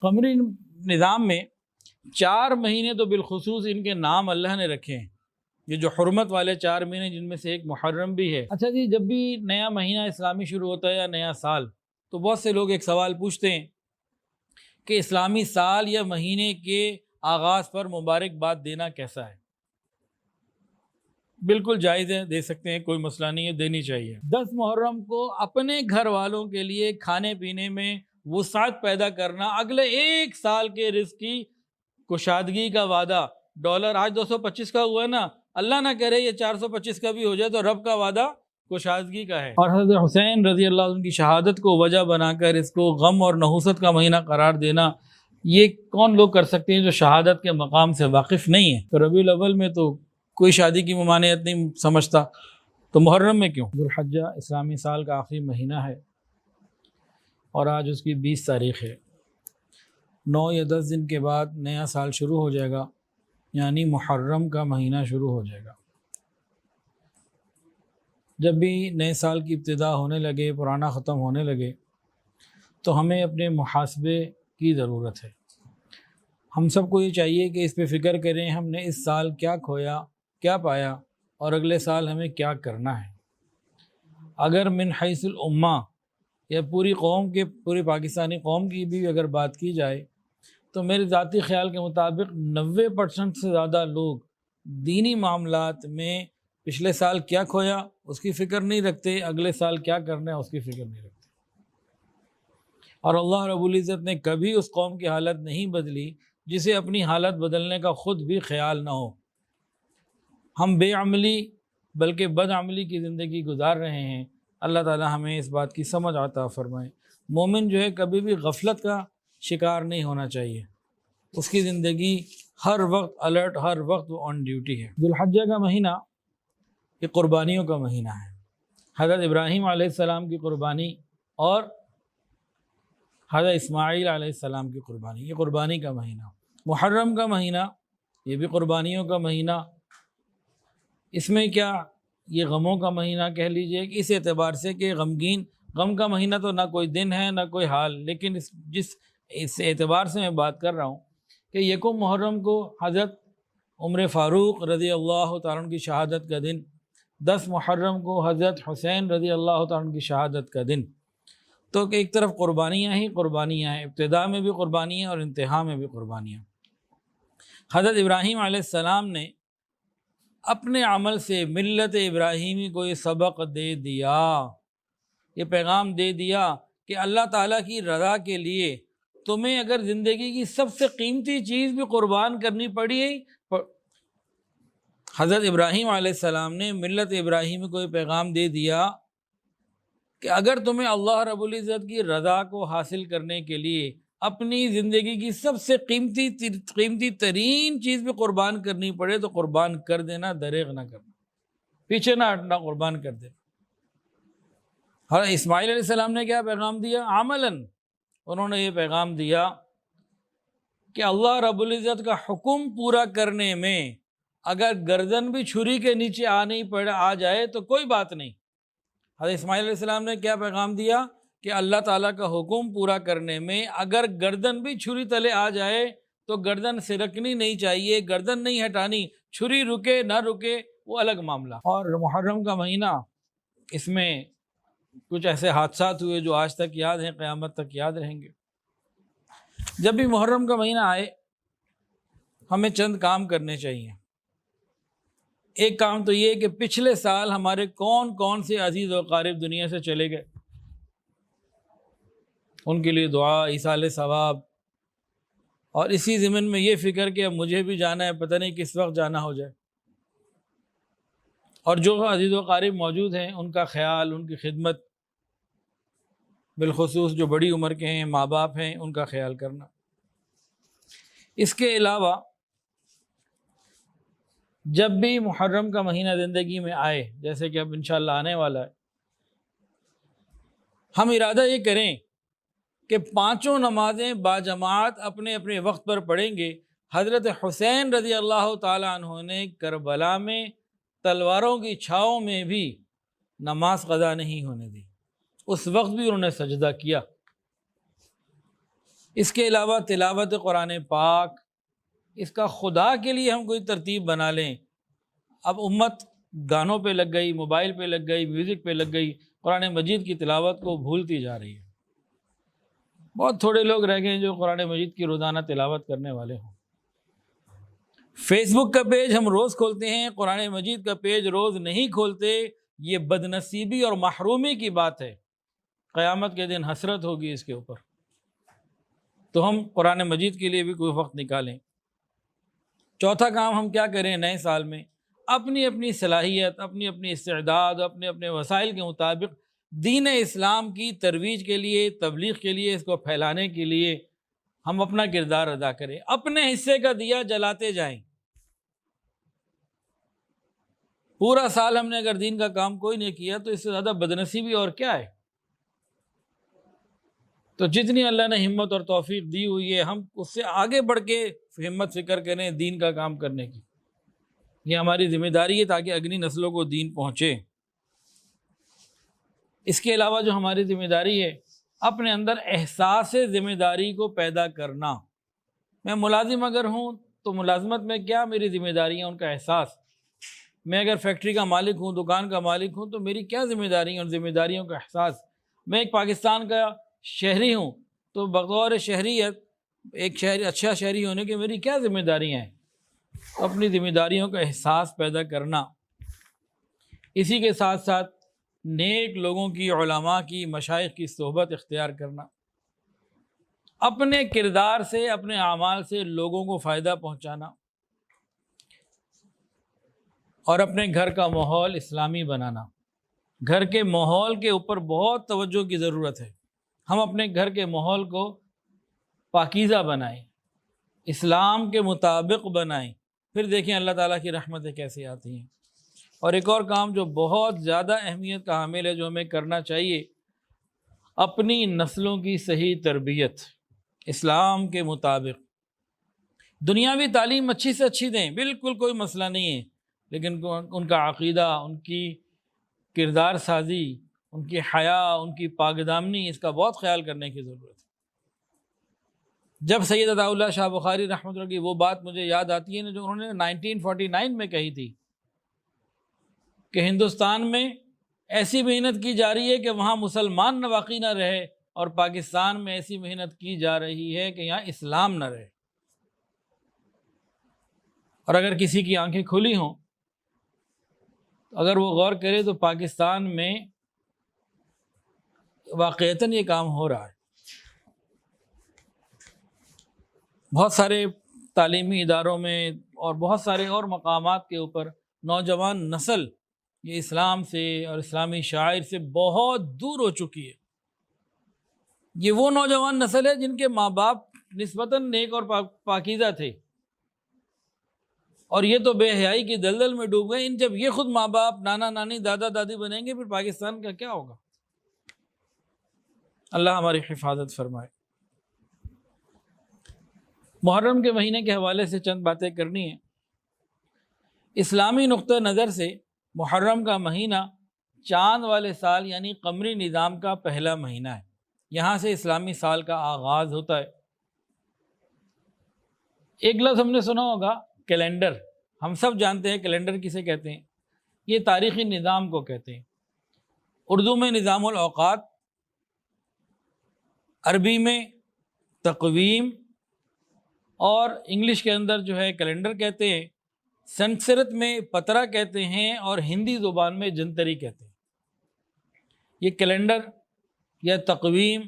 قمری نظام میں 4 مہینے تو بالخصوص ان کے نام اللہ نے رکھے ہیں، یہ جو حرمت والے 4 مہینے جن میں سے ایک محرم بھی ہے۔ اچھا جی، جب بھی نیا مہینہ اسلامی شروع ہوتا ہے یا نیا سال، تو بہت سے لوگ ایک سوال پوچھتے ہیں کہ اسلامی سال یا مہینے کے آغاز پر مبارکباد دینا کیسا ہے؟ بالکل جائز ہے، دے سکتے ہیں، کوئی مسئلہ نہیں ہے، دینی چاہیے۔ 10 محرم کو اپنے گھر والوں کے لیے کھانے پینے میں وسعت پیدا کرنا، اگلے 1 سال کے رزق کی کشادگی کا وعدہ۔ ڈالر آج 225 کا ہوا ہے نا، اللہ نہ کرے یہ 425 کا بھی ہو جائے تو رب کا وعدہ کشادگی کا ہے۔ اور حضرت حسین رضی اللہ عنہ کی شہادت کو وجہ بنا کر اس کو غم اور نحوست کا مہینہ قرار دینا، یہ کون لوگ کر سکتے ہیں جو شہادت کے مقام سے واقف نہیں ہے؟ تو ربیع الاول میں تو کوئی شادی کی ممانعت نہیں سمجھتا، تو محرم میں کیوں؟ ذوالحجہ اسلامی سال کا آخری مہینہ ہے اور آج اس کی 20 تاریخ ہے۔ 9 یا 10 دن کے بعد نیا سال شروع ہو جائے گا، یعنی محرم کا مہینہ شروع ہو جائے گا۔ جب بھی نئے سال کی ابتدا ہونے لگے، پرانا ختم ہونے لگے، تو ہمیں اپنے محاسبے کی ضرورت ہے۔ ہم سب کو یہ چاہیے کہ اس پہ فکر کریں ہم نے اس سال کیا کھویا، کیا پایا، اور اگلے سال ہمیں کیا کرنا ہے۔ اگر من حیث الامہ یا پوری قوم کے، پوری پاکستانی قوم کی بھی اگر بات کی جائے تو میرے ذاتی خیال کے مطابق 90% سے زیادہ لوگ دینی معاملات میں پچھلے سال کیا کھویا اس کی فکر نہیں رکھتے، اگلے سال کیا کرنا ہے اس کی فکر نہیں رکھتے۔ اور اللہ رب العزت نے کبھی اس قوم کی حالت نہیں بدلی جسے اپنی حالت بدلنے کا خود بھی خیال نہ ہو۔ ہم بے عملی بلکہ بد عملی کی زندگی گزار رہے ہیں۔ اللہ تعالی ہمیں اس بات کی سمجھ عطا فرمائے۔ مومن جو ہے کبھی بھی غفلت کا شکار نہیں ہونا چاہیے، اس کی زندگی ہر وقت الرٹ، ہر وقت وہ آن ڈیوٹی ہے۔ ذوالحجہ کا مہینہ یہ قربانیوں کا مہینہ ہے۔ حضرت ابراہیم علیہ السلام کی قربانی اور حضرت اسماعیل علیہ السلام کی قربانی، یہ قربانی کا مہینہ۔ محرم کا مہینہ یہ بھی قربانیوں کا مہینہ۔ اس میں کیا یہ غموں کا مہینہ کہہ لیجئے، اس اعتبار سے کہ غم کا مہینہ تو نہ کوئی دن ہے نہ کوئی حال، لیکن اس اعتبار سے میں بات کر رہا ہوں کہ یکم محرم کو حضرت عمر فاروق رضی اللہ تعالیٰ عنہ کی شہادت کا دن، 10 محرم کو حضرت حسین رضی اللہ تعالیٰ عنہ کی شہادت کا دن، تو کہ ایک طرف قربانیاں ہی قربانیاں ہیں، ابتداء میں بھی قربانیاں اور انتہا میں بھی قربانیاں۔ حضرت ابراہیم علیہ السلام نے اپنے عمل سے ملت ابراہیمی کو یہ سبق دے دیا، یہ پیغام دے دیا کہ اللہ تعالیٰ کی رضا کے لیے تمہیں اگر زندگی کی سب سے قیمتی چیز بھی قربان کرنی پڑی ہے۔ حضرت ابراہیم علیہ السلام نے ملت ابراہیمی کو یہ پیغام دے دیا کہ اگر تمہیں اللہ رب العزت کی رضا کو حاصل کرنے کے لیے اپنی زندگی کی سب سے قیمتی ترین چیز بھی قربان کرنی پڑے تو قربان کر دینا، دریغ نہ کرنا، پیچھے نہ ہٹنا، قربان کر دینا۔ حضرت اسماعیل علیہ السلام نے کیا پیغام دیا؟ عملاً انہوں نے یہ پیغام دیا کہ اللہ رب العزت کا حکم پورا کرنے میں اگر گردن بھی چھری کے نیچے آ جائے تو کوئی بات نہیں۔ حضرت اسماعیل علیہ السلام نے کیا پیغام دیا کہ اللہ تعالیٰ کا حکم پورا کرنے میں اگر گردن بھی چھری تلے آ جائے تو گردن سرکنی نہیں چاہیے، گردن نہیں ہٹانی، چھری رکے نہ رکے وہ الگ معاملہ۔ اور محرم کا مہینہ، اس میں کچھ ایسے حادثات ہوئے جو آج تک یاد ہیں، قیامت تک یاد رہیں گے۔ جب بھی محرم کا مہینہ آئے ہمیں چند کام کرنے چاہیے۔ ایک کام تو یہ کہ پچھلے سال ہمارے کون کون سے عزیز و اقارب دنیا سے چلے گئے، ان کے لیے دعا، ایصال ثواب، اور اسی ضمن میں یہ فکر کہ اب مجھے بھی جانا ہے، پتہ نہیں کس وقت جانا ہو جائے، اور جو عزیز و اقارب موجود ہیں ان کا خیال، ان کی خدمت، بالخصوص جو بڑی عمر کے ہیں، ماں باپ ہیں، ان کا خیال کرنا۔ اس کے علاوہ جب بھی محرم کا مہینہ زندگی میں آئے، جیسے کہ اب انشاءاللہ آنے والا ہے، ہم ارادہ یہ کریں کہ 5 نمازیں باجماعت اپنے اپنے وقت پر پڑھیں گے۔ حضرت حسین رضی اللہ تعالی عنہ نے کربلا میں تلواروں کی چھاؤں میں بھی نماز قضا نہیں ہونے دی، اس وقت بھی انہوں نے سجدہ کیا۔ اس کے علاوہ تلاوت قرآن پاک، اس کا خدا کے لیے ہم کوئی ترتیب بنا لیں۔ اب امت گانوں پہ لگ گئی، موبائل پہ لگ گئی، میوزک پہ لگ گئی، قرآن مجید کی تلاوت کو بھولتی جا رہی ہے۔ بہت تھوڑے لوگ رہ گئے ہیں جو قرآن مجید کی روزانہ تلاوت کرنے والے ہوں۔ فیس بک کا پیج ہم روز کھولتے ہیں، قرآن مجید کا پیج روز نہیں کھولتے، یہ بدنصیبی اور محرومی کی بات ہے۔ قیامت کے دن حسرت ہوگی اس کے اوپر۔ تو ہم قرآن مجید کے لیے بھی کوئی وقت نکالیں۔ چوتھا کام ہم کیا کریں نئے سال میں؟ اپنی اپنی صلاحیت، اپنی اپنی استعداد، اپنے اپنے وسائل کے مطابق دین اسلام کی ترویج کے لیے، تبلیغ کے لیے، اس کو پھیلانے کے لیے ہم اپنا کردار ادا کریں، اپنے حصے کا دیا جلاتے جائیں۔ پورا سال ہم نے اگر دین کا کام کوئی نہیں کیا تو اس سے زیادہ بدنصیبی اور کیا ہے؟ تو جتنی اللہ نے ہمت اور توفیق دی ہوئی ہے، ہم اس سے آگے بڑھ کے ہمت فکر کریں دین کا کام کرنے کی۔ یہ ہماری ذمہ داری ہے تاکہ اگلی نسلوں کو دین پہنچے۔ اس کے علاوہ جو ہماری ذمہ داری ہے، اپنے اندر احساس ذمہ داری کو پیدا کرنا۔ میں ملازم اگر ہوں تو ملازمت میں کیا میری ذمہ داری ہیں، ان کا احساس۔ میں اگر فیکٹری کا مالک ہوں، دکان کا مالک ہوں، تو میری کیا ذمہ داری ہیں، ان ذمہ داریوں کا احساس۔ میں ایک پاکستان کا شہری ہوں تو بطور شہریت، ایک شہری، اچھا شہری ہونے کی میری کیا ذمہ داریاں ہیں، اپنی ذمہ داریوں کا احساس پیدا کرنا۔ اسی کے ساتھ ساتھ نیک لوگوں کی، علماء کی، مشائخ کی صحبت اختیار کرنا، اپنے کردار سے، اپنے اعمال سے لوگوں کو فائدہ پہنچانا، اور اپنے گھر کا ماحول اسلامی بنانا۔ گھر کے ماحول کے اوپر بہت توجہ کی ضرورت ہے۔ ہم اپنے گھر کے ماحول کو پاکیزہ بنائیں، اسلام کے مطابق بنائیں، پھر دیکھیں اللہ تعالیٰ کی رحمتیں کیسے آتی ہیں۔ اور ایک اور کام جو بہت زیادہ اہمیت کا حامل ہے، جو ہمیں کرنا چاہیے، اپنی نسلوں کی صحیح تربیت اسلام کے مطابق۔ دنیاوی تعلیم اچھی سے اچھی دیں، بالکل کوئی مسئلہ نہیں ہے، لیکن ان کا عقیدہ، ان کی کردار سازی، ان کی حیا، ان کی پاک دامنی، اس کا بہت خیال کرنے کی ضرورت ہے۔ جب سید عطا اللہ شاہ بخاری رحمۃ اللہ کی وہ بات مجھے یاد آتی ہے جو انہوں نے 1949 میں کہی تھی کہ ہندوستان میں ایسی محنت کی جا رہی ہے کہ وہاں مسلمان نہ باقی نہ رہے، اور پاکستان میں ایسی محنت کی جا رہی ہے کہ یہاں اسلام نہ رہے۔ اور اگر کسی کی آنکھیں کھلی ہوں، اگر وہ غور کرے تو پاکستان میں واقعتاً یہ کام ہو رہا ہے۔ بہت سارے تعلیمی اداروں میں اور بہت سارے اور مقامات کے اوپر نوجوان نسل یہ اسلام سے اور اسلامی شعائر سے بہت دور ہو چکی ہے۔ یہ وہ نوجوان نسل ہے جن کے ماں باپ نسبتاً نیک اور پاکیزہ تھے، اور یہ تو بے حیائی کی دلدل میں ڈوب گئے۔ جب یہ خود ماں باپ، نانا نانی، دادا دادی بنیں گے، پھر پاکستان کا کیا ہوگا؟ اللہ ہماری حفاظت فرمائے۔ محرم کے مہینے کے حوالے سے چند باتیں کرنی ہیں۔ اسلامی نقطہ نظر سے محرم کا مہینہ چاند والے سال یعنی قمری نظام کا پہلا مہینہ ہے۔ یہاں سے اسلامی سال کا آغاز ہوتا ہے۔ ایک لفظ ہم نے سنا ہوگا، کیلنڈر۔ ہم سب جانتے ہیں کیلنڈر کسے کہتے ہیں۔ یہ تاریخی نظام کو کہتے ہیں۔ اردو میں نظام الاوقات، عربی میں تقویم، اور انگلش کے اندر جو ہے کیلنڈر کہتے ہیں، سنسکرت میں پترا کہتے ہیں، اور ہندی زبان میں جنتری کہتے ہیں۔ یہ کیلنڈر یا تقویم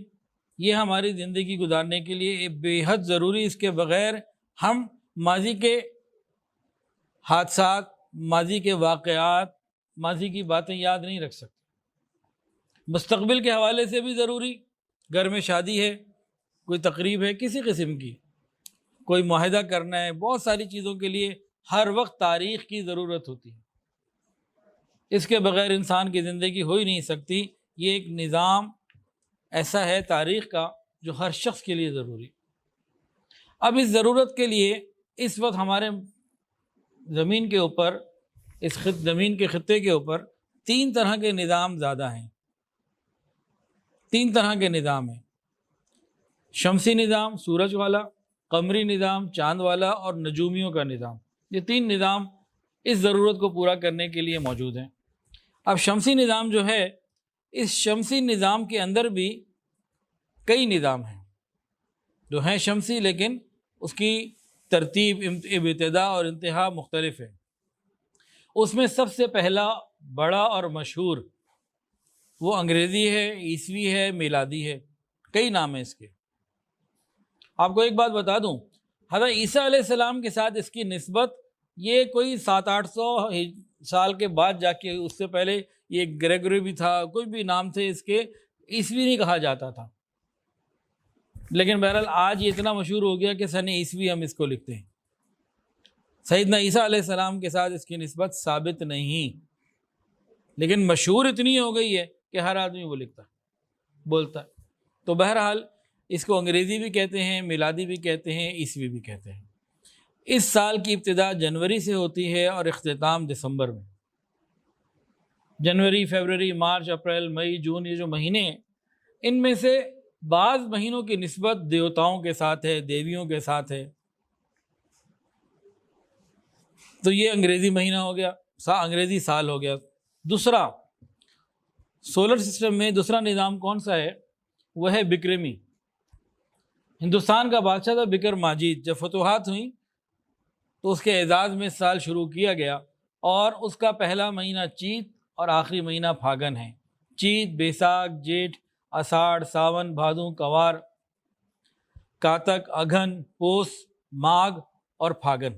یہ ہماری زندگی گزارنے کے لیے بے حد ضروری۔ اس کے بغیر ہم ماضی کے حادثات، ماضی کے واقعات، ماضی کی باتیں یاد نہیں رکھ سکتے۔ مستقبل کے حوالے سے بھی ضروری، گھر میں شادی ہے، کوئی تقریب ہے کسی قسم کی، کوئی معاہدہ کرنا ہے، بہت ساری چیزوں کے لیے ہر وقت تاریخ کی ضرورت ہوتی ہے۔ اس کے بغیر انسان کی زندگی ہو ہی نہیں سکتی۔ یہ ایک نظام ایسا ہے تاریخ کا جو ہر شخص کے لیے ضروری۔ اب اس ضرورت کے لیے اس وقت ہمارے زمین کے اوپر، اس زمین کے خطے کے اوپر 3 طرح کے نظام زیادہ ہیں۔ 3 طرح کے نظام ہیں۔ شمسی نظام سورج والا، قمری نظام چاند والا، اور نجومیوں کا نظام، یہ 3 نظام اس ضرورت کو پورا کرنے کے لیے موجود ہیں۔ اب شمسی نظام جو ہے، اس شمسی نظام کے اندر بھی کئی نظام ہیں جو ہیں شمسی، لیکن اس کی ترتیب، ابتدا اور انتہا مختلف ہے۔ اس میں سب سے پہلا بڑا اور مشہور وہ انگریزی ہے، عیسوی ہے، میلادی ہے، کئی نام ہیں اس کے۔ آپ کو ایک بات بتا دوں، حضرت عیسیٰ علیہ السلام کے ساتھ اس کی نسبت یہ کوئی 700-800 سال کے بعد جا کے، اس سے پہلے یہ گریگوری بھی تھا، کوئی بھی نام تھے اس کے، عیسوی نہیں کہا جاتا تھا، لیکن بہرحال آج یہ اتنا مشہور ہو گیا کہ سن عیسوی ہم اس کو لکھتے ہیں۔ سیدنا عیسیٰ علیہ السلام کے ساتھ اس کی نسبت ثابت نہیں، لیکن مشہور اتنی ہو گئی ہے کہ ہر آدمی وہ لکھتا ہے، بولتا ہے۔ تو بہرحال اس کو انگریزی بھی کہتے ہیں، میلادی بھی کہتے ہیں، عیسوی بھی کہتے ہیں۔ اس سال کی ابتدا جنوری سے ہوتی ہے اور اختتام دسمبر میں۔ جنوری، فروری، مارچ، اپریل، مئی، جون، یہ جو مہینے ہیں، ان میں سے بعض مہینوں کی نسبت دیوتاؤں کے ساتھ ہے، دیویوں کے ساتھ ہے۔ تو یہ انگریزی مہینہ ہو گیا، انگریزی سال ہو گیا۔ دوسرا سولر سسٹم میں دوسرا نظام کون سا ہے؟ وہ ہے بکرمی۔ ہندوستان کا بادشاہ تھا بکر ماجد۔ جب فتوحات ہوئیں تو اس کے اعزاز میں سال شروع کیا گیا، اور اس کا پہلا مہینہ چیت اور آخری مہینہ پھاگن ہے۔ چیت، بیساکھ، جیٹھ، اساڑھ، ساون، بھادوں، کوار، کاتک، اگھن، پوس، ماگھ اور پھاگن،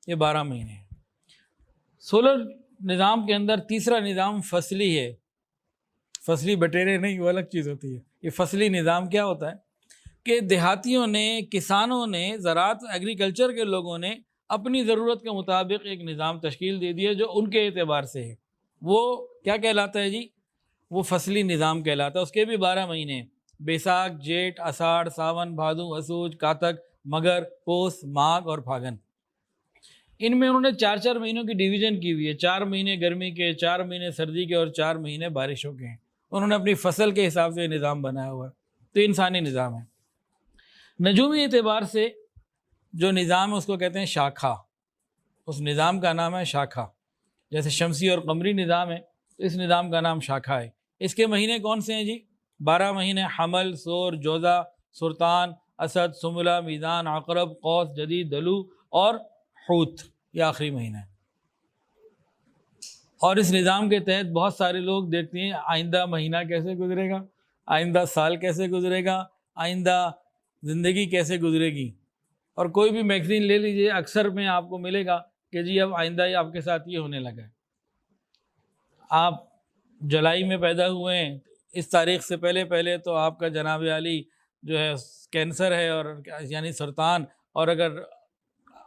یہ 12 مہینے ہیں۔ سولر نظام کے اندر تیسرا نظام فصلی ہے۔ فصلی بٹیرے نہیں، وہ الگ چیز ہوتی ہے۔ یہ فصلی نظام کیا ہوتا ہے کہ دیہاتیوں نے، کسانوں نے، زراعت ایگریکلچر کے لوگوں نے اپنی ضرورت کے مطابق ایک نظام تشکیل دے دیا جو ان کے اعتبار سے ہے۔ وہ کیا کہلاتا ہے جی؟ وہ فصلی نظام کہلاتا ہے۔ اس کے بھی 12 مہینے ہیں: بیساکھ، جیٹھ، اساڑھ، ساون، بھادوں، اسوج، کاتک، مگر، پوس، ماگھ اور پھاگن۔ ان میں انہوں نے 4 مہینوں کی ڈویژن کی ہوئی ہے، 4 مہینے گرمی کے، 4 مہینے سردی کے اور 4 مہینے بارشوں کے ہیں۔ انہوں نے اپنی فصل کے حساب سے نظام بنایا ہوا ہے۔ تو انسانی نظام ہے۔ نجومی اعتبار سے جو نظام ہے اس کو کہتے ہیں شاخا۔ اس نظام کا نام ہے شاخا۔ جیسے شمسی اور قمری نظام ہے، تو اس نظام کا نام شاخا ہے۔ اس کے مہینے کون سے ہیں جی؟ 12 مہینے: حمل، سور، جوزہ، سرطان، اسد، سنبلہ، میزان، عقرب، قوس، جدید، دلو اور حوت، یہ آخری مہینہ ہے۔ اور اس نظام کے تحت بہت سارے لوگ دیکھتے ہیں آئندہ مہینہ کیسے گزرے گا، آئندہ سال کیسے گزرے گا، آئندہ زندگی کیسے گزرے گی۔ اور کوئی بھی میگزین لے لیجئے، اکثر میں آپ کو ملے گا کہ جی اب آئندہ آپ کے ساتھ یہ ہونے لگا ہے۔ آپ جولائی میں پیدا ہوئے ہیں، اس تاریخ سے پہلے تو آپ کا جناب عالی جو ہے کینسر ہے، اور یعنی سرطان، اور اگر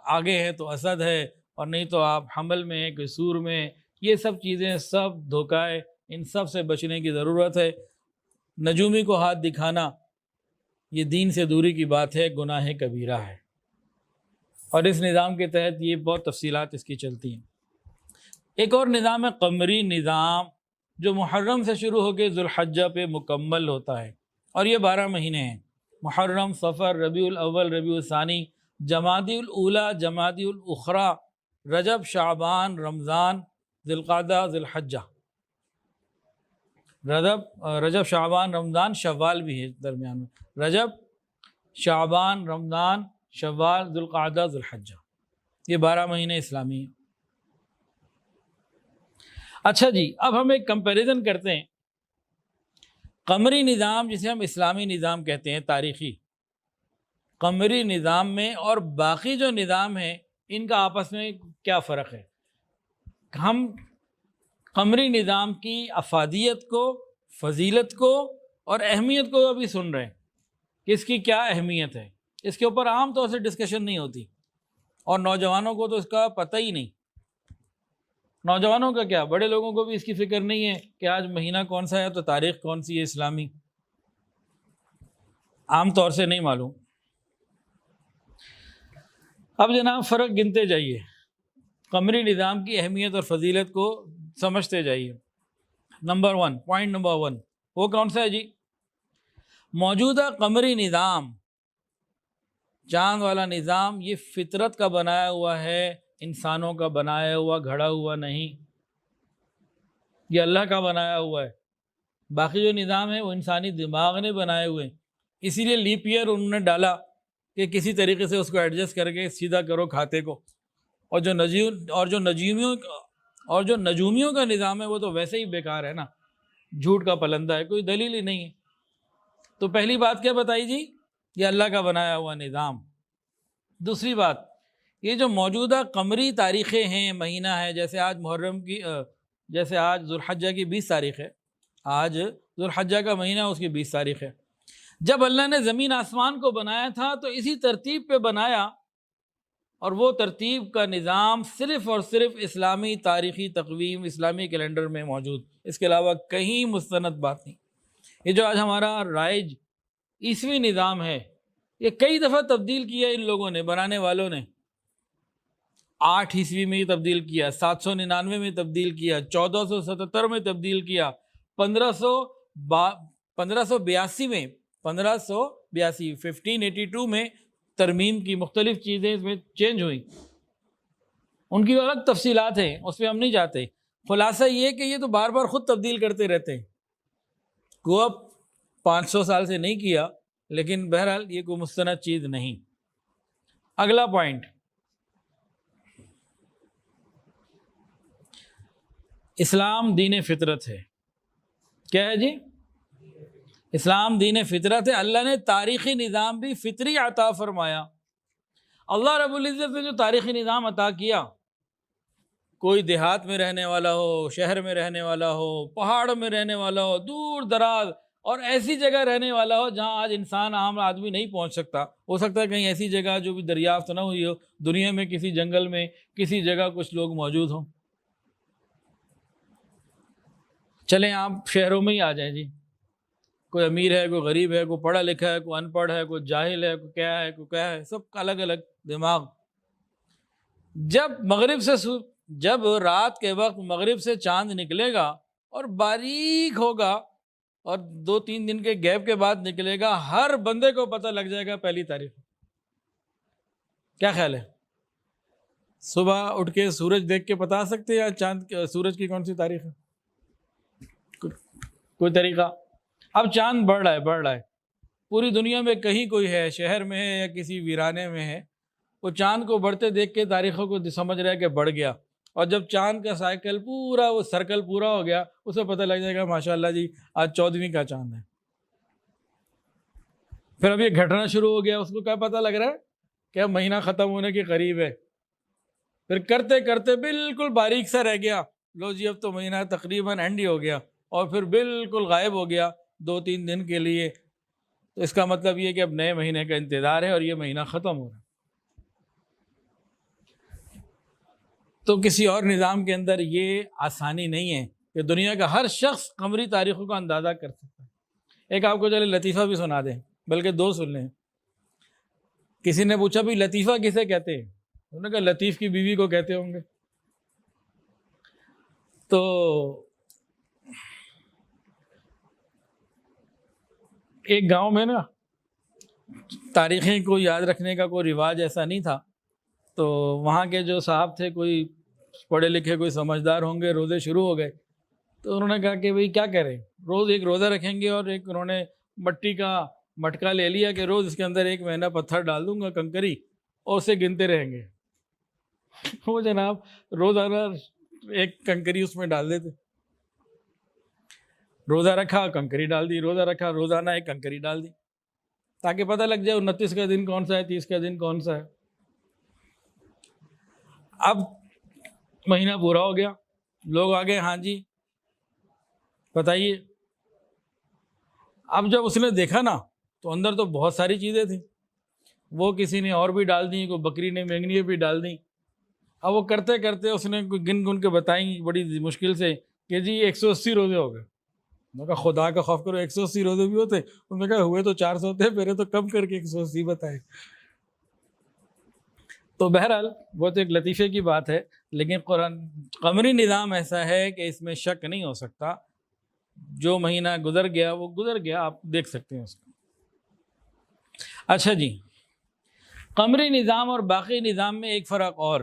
آگے ہے تو اسد ہے، اور نہیں تو آپ حمل میں ہیں، کوئی سور میں۔ یہ سب چیزیں سب دھوکہ ہے، ان سب سے بچنے کی ضرورت ہے۔ نجومی کو ہاتھ دکھانا یہ دین سے دوری کی بات ہے، گناہ کبیرہ ہے۔ اور اس نظام کے تحت یہ بہت تفصیلات اس کی چلتی ہیں۔ ایک اور نظام ہے قمری نظام، جو محرم سے شروع ہو کے ذوالحجہ پہ مکمل ہوتا ہے، اور یہ 12 مہینے ہیں: محرم، صفر، ربیع الاول، ربیع الثانی، جمادی الاولیٰ، جمادی الاخری، رجب، شعبان، رمضان، ذوالقعدہ، ذوالحجہ۔ رجب، شعبان، رمضان، شوال بھی ہے درمیان میں۔ رجب، شعبان، رمضان، شوال، ذوالقعدہ، ذوالحجہ، یہ 12 مہینے اسلامی ہیں۔ اچھا جی، اب ہم ایک کمپیریزن کرتے ہیں۔ قمری نظام جسے ہم اسلامی نظام کہتے ہیں، تاریخی قمری نظام میں اور باقی جو نظام ہیں، ان کا آپس میں کیا فرق ہے؟ ہم قمری نظام کی افادیت کو، فضیلت کو اور اہمیت کو ابھی سن رہے ہیں کہ اس کی کیا اہمیت ہے۔ اس کے اوپر عام طور سے ڈسکشن نہیں ہوتی، اور نوجوانوں کو تو اس کا پتہ ہی نہیں۔ نوجوانوں کا کیا، بڑے لوگوں کو بھی اس کی فکر نہیں ہے کہ آج مہینہ کون سا ہے تو تاریخ کون سی ہے اسلامی، عام طور سے نہیں معلوم۔ اب جناب فرق گنتے جائیے، قمری نظام کی اہمیت اور فضیلت کو سمجھتے جائیے۔ پوائنٹ نمبر 1 وہ کون سا ہے جی؟ موجودہ قمری نظام، چاند والا نظام، یہ فطرت کا بنایا ہوا ہے، انسانوں کا بنایا ہوا گھڑا ہوا نہیں، یہ اللہ کا بنایا ہوا ہے۔ باقی جو نظام ہے وہ انسانی دماغ نے بنائے ہوئے ہیں، اسی لیے لیپ ایئر انہوں نے ڈالا کہ کسی طریقے سے اس کو ایڈجسٹ کر کے سیدھا کرو کھاتے کو، اور جو نجومیوں کا نظام ہے وہ تو ویسے ہی بیکار ہے نا، جھوٹ کا پلندہ ہے، کوئی دلیل ہی نہیں ہے۔ تو پہلی بات کیا بتائی جی؟ یہ اللہ کا بنایا ہوا نظام۔ دوسری بات، یہ جو موجودہ قمری تاریخیں ہیں، مہینہ ہے، جیسے آج جیسے آج ذو الحجہ کی 20 تاریخ ہے، آج ذو الحجہ کا مہینہ اس کی 20 تاریخ ہے۔ جب اللہ نے زمین آسمان کو بنایا تھا تو اسی ترتیب پہ بنایا، اور وہ ترتیب کا نظام صرف اور صرف اسلامی تاریخی تقویم، اسلامی کیلنڈر میں موجود، اس کے علاوہ کہیں مستند بات نہیں۔ یہ جو آج ہمارا رائج عیسوی نظام ہے، یہ کئی دفعہ تبدیل کیا ان لوگوں نے، بنانے والوں نے۔ 8 عیسوی میں تبدیل کیا، 799 میں تبدیل کیا، 1477 میں تبدیل کیا، 1582 میں 1582 میں ترمیم کی، مختلف چیزیں اس میں چینج ہوئیں، ان کی الگ تفصیلات ہیں، اس پہ ہم نہیں جاتے۔ خلاصہ یہ کہ یہ تو بار بار خود تبدیل کرتے رہتے ہیں، کو اب 500 سال سے نہیں کیا، لیکن بہرحال یہ کوئی مستند چیز نہیں۔ اگلا پوائنٹ، اسلام دین فطرت ہے۔ کیا ہے جی؟ اسلام دین فطرت ہے۔ اللہ نے تاریخی نظام بھی فطری عطا فرمایا۔ اللہ رب العزت نے جو تاریخی نظام عطا کیا، کوئی دیہات میں رہنے والا ہو، شہر میں رہنے والا ہو، پہاڑ میں رہنے والا ہو، دور دراز اور ایسی جگہ رہنے والا ہو جہاں آج انسان، عام آدمی نہیں پہنچ سکتا، ہو سکتا ہے کہیں ایسی جگہ جو بھی دریافت نہ ہوئی ہو، دنیا میں کسی جنگل میں کسی جگہ کچھ لوگ موجود ہوں۔ چلیں آپ شہروں میں ہی آ جائیں جی، کوئی امیر ہے، کوئی غریب ہے، کوئی پڑھا لکھا ہے، کوئی ان پڑھ ہے، کوئی جاہل ہے، کوئی کیا ہے، کوئی کیا ہے، سب کا الگ الگ دماغ۔ جب رات کے وقت مغرب سے چاند نکلے گا اور باریک ہوگا اور 2-3 دن کے گیپ کے بعد نکلے گا، ہر بندے کو پتہ لگ جائے گا پہلی تاریخ۔ کیا خیال ہے؟ صبح اٹھ کے سورج دیکھ کے بتا سکتے ہیں چاند سورج کی کون سی تاریخ ہے؟ کوئی طریقہ؟ اب چاند بڑھ رہا ہے پوری دنیا میں، کہیں کوئی ہے، شہر میں ہے یا کسی ویرانے میں ہے، وہ چاند کو بڑھتے دیکھ کے تاریخوں کو سمجھ رہا ہے کہ بڑھ گیا، اور جب چاند کا سائیکل پورا، وہ سرکل پورا ہو گیا، اسے پتہ لگ جائے گا ماشاءاللہ جی آج 14ویں کا چاند ہے۔ پھر اب یہ گھٹنا شروع ہو گیا، اس کو کیا پتہ لگ رہا ہے کہ اب مہینہ ختم ہونے کے قریب ہے، پھر کرتے کرتے بالکل باریک سا رہ گیا، لو جی اب تو مہینہ تقریباً اینڈ ہی ہو گیا، اور پھر بالکل غائب ہو گیا 2-3 دن کے لیے۔ تو اس کا مطلب یہ کہ اب نئے مہینے کا انتظار ہے اور یہ مہینہ ختم ہو رہا ہے۔ تو کسی اور نظام کے اندر یہ آسانی نہیں ہے کہ دنیا کا ہر شخص قمری تاریخوں کا اندازہ کر سکتا ہے۔ ایک آپ کو چلے لطیفہ بھی سنا دیں، بلکہ 2 سن لیں۔ کسی نے پوچھا بھی لطیفہ کسے کہتے ہیں؟ انہوں نے کہا لطیف کی بیوی کو کہتے ہوں گے۔ تو ایک گاؤں میں نا، تاریخیں کو یاد رکھنے کا کوئی رواج ایسا نہیں تھا، تو وہاں کے جو صاحب تھے، کوئی پڑھے لکھے، کوئی سمجھدار ہوں گے، روزے شروع ہو گئے، تو انہوں نے کہا کہ بھئی کیا کریں، روز ایک روزہ رکھیں گے، اور ایک انہوں نے مٹی کا مٹکا لے لیا کہ روز اس کے اندر ایک مہینہ پتھر ڈال دوں گا، کنکری، اور اسے گنتے رہیں گے۔ وہ جناب روزانہ ایک کنکری اس میں ڈال دیتے، روزہ رکھا کنکری ڈال دی، روزہ رکھا، روزانہ ایک کنکری ڈال دی، تاکہ پتہ لگ جائے 29 کا دن کون سا ہے، 30 کا دن کون سا ہے۔ اب مہینہ پورا ہو گیا، لوگ آگے، ہاں جی بتائیے۔ اب جب اس نے دیکھا نا تو اندر تو بہت ساری چیزیں تھیں، وہ کسی نے اور بھی ڈال دیں، کوئی بکری نے مینگنی بھی ڈال دیں۔ اب وہ کرتے کرتے اس نے گن کے بتائیں بڑی مشکل سے کہ جی 180 روزے ہو گئے۔ میں کہا خدا کا خوف کرو، 180 روزے بھی ہوتے؟ انہوں نے کہا ہوئے تو 400 تھے، پھر تو کم کر کے 180 بتائے۔ تو بہرحال وہ تو ایک لطیفے کی بات ہے، لیکن قمری نظام ایسا ہے کہ اس میں شک نہیں ہو سکتا، جو مہینہ گزر گیا وہ گزر گیا، آپ دیکھ سکتے ہیں اس کو۔ اچھا جی، قمری نظام اور باقی نظام میں ایک فرق اور،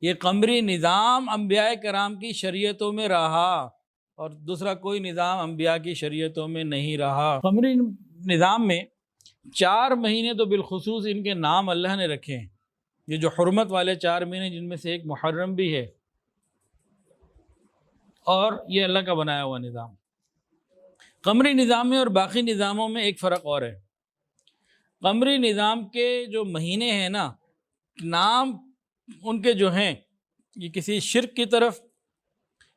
یہ قمری نظام انبیاء کرام کی شریعتوں میں رہا اور دوسرا کوئی نظام انبیاء کی شریعتوں میں نہیں رہا۔ قمری نظام میں 4 مہینے تو بالخصوص ان کے نام اللہ نے رکھے ہیں، یہ جو حرمت والے 4 مہینے جن میں سے ایک محرم بھی ہے، اور یہ اللہ کا بنایا ہوا نظام۔ قمری نظام میں اور باقی نظاموں میں ایک فرق اور ہے، قمری نظام کے جو مہینے ہیں نا، نام ان کے جو ہیں یہ کسی شرک کی طرف،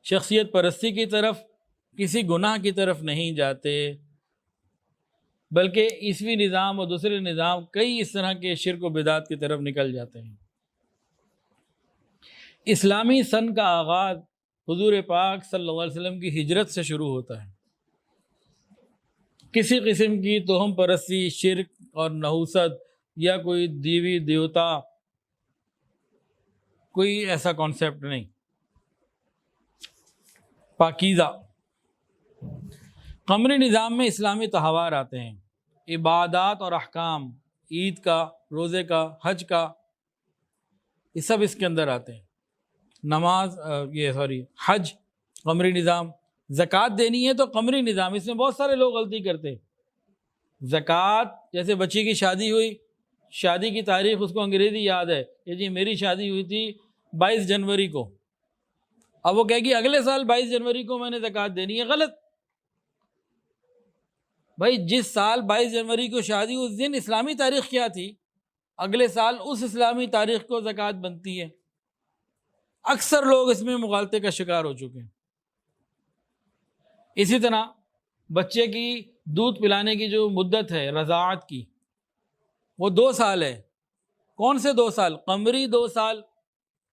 شخصیت پرستی کی طرف، کسی گناہ کی طرف نہیں جاتے، بلکہ عیسوی نظام اور دوسرے نظام کئی اس طرح کے شرک و بدعت کی طرف نکل جاتے ہیں۔ اسلامی سن کا آغاز حضور پاک صلی اللہ علیہ وسلم کی ہجرت سے شروع ہوتا ہے۔ کسی قسم کی توہم پرستی، شرک اور نحوست یا کوئی دیوی دیوتا، کوئی ایسا کانسیپٹ نہیں، پاکیزہ۔ قمری نظام میں اسلامی تہوار آتے ہیں، عبادات اور احکام، عید کا، روزے کا، حج کا، یہ سب اس کے اندر آتے ہیں۔ نماز حج قمری نظام، زکوٰۃ دینی ہے تو قمری نظام۔ اس میں بہت سارے لوگ غلطی کرتے ہیں۔ زکوٰۃ، جیسے بچی کی شادی ہوئی، شادی کی تاریخ اس کو انگریزی یاد ہے کہ جی میری شادی ہوئی تھی 22 جنوری کو، اب وہ کہے گی اگلے سال 22 جنوری کو میں نے زکوٰۃ دینی ہے۔ غلط بھائی، جس سال 22 جنوری کو شادی، اس دن اسلامی تاریخ کیا تھی، اگلے سال اس اسلامی تاریخ کو زکوٰۃ بنتی ہے۔ اکثر لوگ اس میں مغالطے کا شکار ہو چکے ہیں۔ اسی طرح بچے کی دودھ پلانے کی جو مدت ہے رضاعت کی، وہ 2 سال ہے۔ کون سے 2 سال؟ قمری 2 سال۔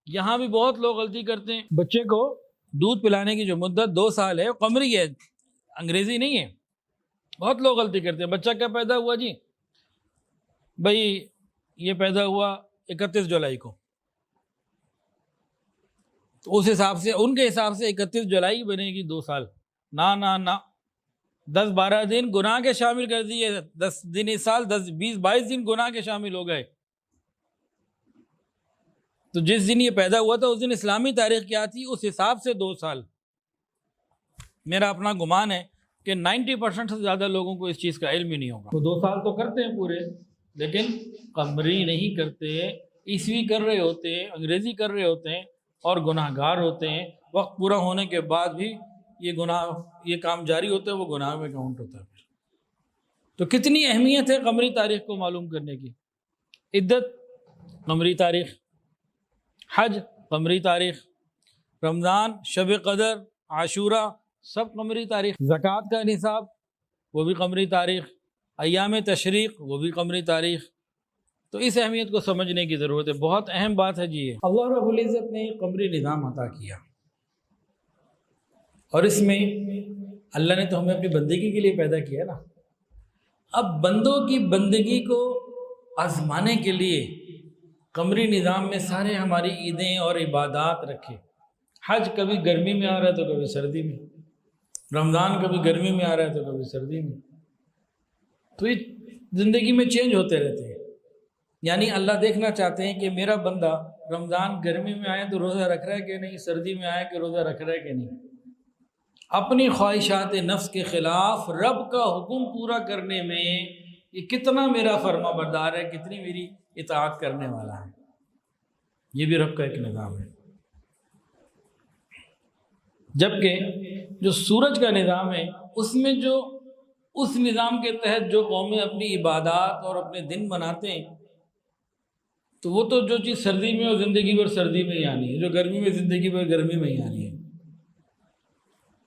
یہاں بھی بہت لوگ غلطی کرتے ہیں، بچے کو دودھ پلانے کی جو مدت 2 سال ہے، قمری ہے، انگریزی نہیں ہے۔ بہت لوگ غلطی کرتے ہیں۔ بچہ کیا پیدا ہوا جی؟ بھائی یہ پیدا ہوا 31 جولائی کو، تو اس حساب سے، ان کے حساب سے 31 جولائی بنے گی 2 سال۔ نہ نہ نہ، 10-12 دن گناہ کے شامل کر دیے، 10 دن اس سال، 10-20-22 دن گناہ کے شامل ہو گئے۔ تو جس دن یہ پیدا ہوا تھا اس دن اسلامی تاریخ کیا تھی، اس حساب سے 2 سال۔ میرا اپنا گمان ہے کہ 90% سے زیادہ لوگوں کو اس چیز کا علم ہی نہیں ہوگا۔ وہ 2 سال تو کرتے ہیں پورے، لیکن قمری نہیں کرتے، عیسوی کر رہے ہوتے ہیں، انگریزی کر رہے ہوتے ہیں، اور گناہ گار ہوتے ہیں۔ وقت پورا ہونے کے بعد بھی یہ کام جاری ہوتا ہے، وہ گناہ میں کاؤنٹ ہوتا ہے۔ تو کتنی اہمیت ہے قمری تاریخ کو معلوم کرنے کی۔ عدت قمری تاریخ، حج قمری تاریخ، رمضان، شب قدر، عاشورہ، سب قمری تاریخ۔ زکوٰۃ کا نصاب، وہ بھی قمری تاریخ۔ ایام تشریق، وہ بھی قمری تاریخ۔ تو اس اہمیت کو سمجھنے کی ضرورت ہے، بہت اہم بات ہے جی یہ۔ اللہ رب العزت نے قمری نظام عطا کیا، اور اس میں اللہ نے تو ہمیں اپنی بندگی کے لیے پیدا کیا نا۔ اب بندوں کی بندگی کو آزمانے کے لیے قمری نظام میں سارے ہماری عیدیں اور عبادات رکھے۔ حج کبھی گرمی میں آ رہا ہے تو کبھی سردی میں، رمضان کبھی گرمی میں آ رہا ہے تو کبھی سردی میں، تو یہ زندگی میں چینج ہوتے رہتے ہیں۔ یعنی اللہ دیکھنا چاہتے ہیں کہ میرا بندہ رمضان گرمی میں آئے تو روزہ رکھ رہا ہے کہ نہیں، سردی میں آئے کہ روزہ رکھ رہا ہے کہ نہیں۔ اپنی خواہشات نفس کے خلاف رب کا حکم پورا کرنے میں یہ کتنا میرا فرما بردار ہے، کتنی میری اطاعت کرنے والا ہے۔ یہ بھی رب کا ایک نظام ہے۔ جبکہ جو سورج کا نظام ہے، اس میں جو اس نظام کے تحت جو قومیں اپنی عبادات اور اپنے دن مناتے ہیں، تو وہ تو جو چیز سردی میں اور زندگی بھر سردی میں ہی آنی ہے، جو گرمی میں زندگی بھر گرمی میں ہی آنی ہے۔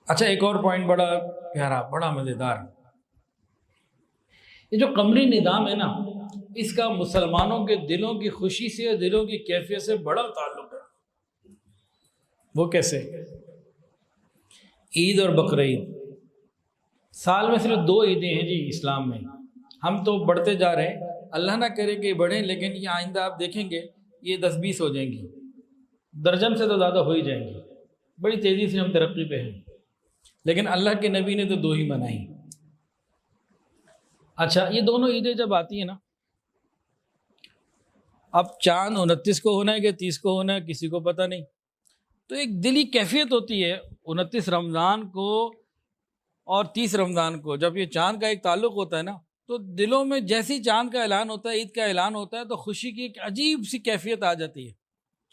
اچھا، ایک اور پوائنٹ بڑا پیارا، بڑا مزیدار، یہ جو قمری نظام ہے نا، اس کا مسلمانوں کے دلوں کی خوشی سے اور دلوں کی کیفیت سے بڑا تعلق ہے۔ وہ کیسے؟ عید اور بقرعید، سال میں صرف 2 عیدیں ہیں جی اسلام میں۔ ہم تو بڑھتے جا رہے ہیں، اللہ نہ کرے کہ بڑھیں، لیکن یہ آئندہ آپ دیکھیں گے یہ 10-20 ہو جائیں گی، درجن سے تو زیادہ ہو ہی جائیں گی۔ بڑی تیزی سے ہم ترقی پہ ہیں، لیکن اللہ کے نبی نے تو 2 ہی منائی۔ اچھا، یہ دونوں عیدیں جب آتی ہیں نا، اب چاند 29 کو ہونا ہے کہ 30 کو ہونا ہے کسی کو پتہ نہیں، تو ایک دلی کیفیت ہوتی ہے 29 رمضان کو اور 30 رمضان کو، جب یہ چاند کا ایک تعلق ہوتا ہے نا، تو دلوں میں جیسی چاند کا اعلان ہوتا ہے، عید کا اعلان ہوتا ہے، تو خوشی کی ایک عجیب سی کیفیت آ جاتی ہے۔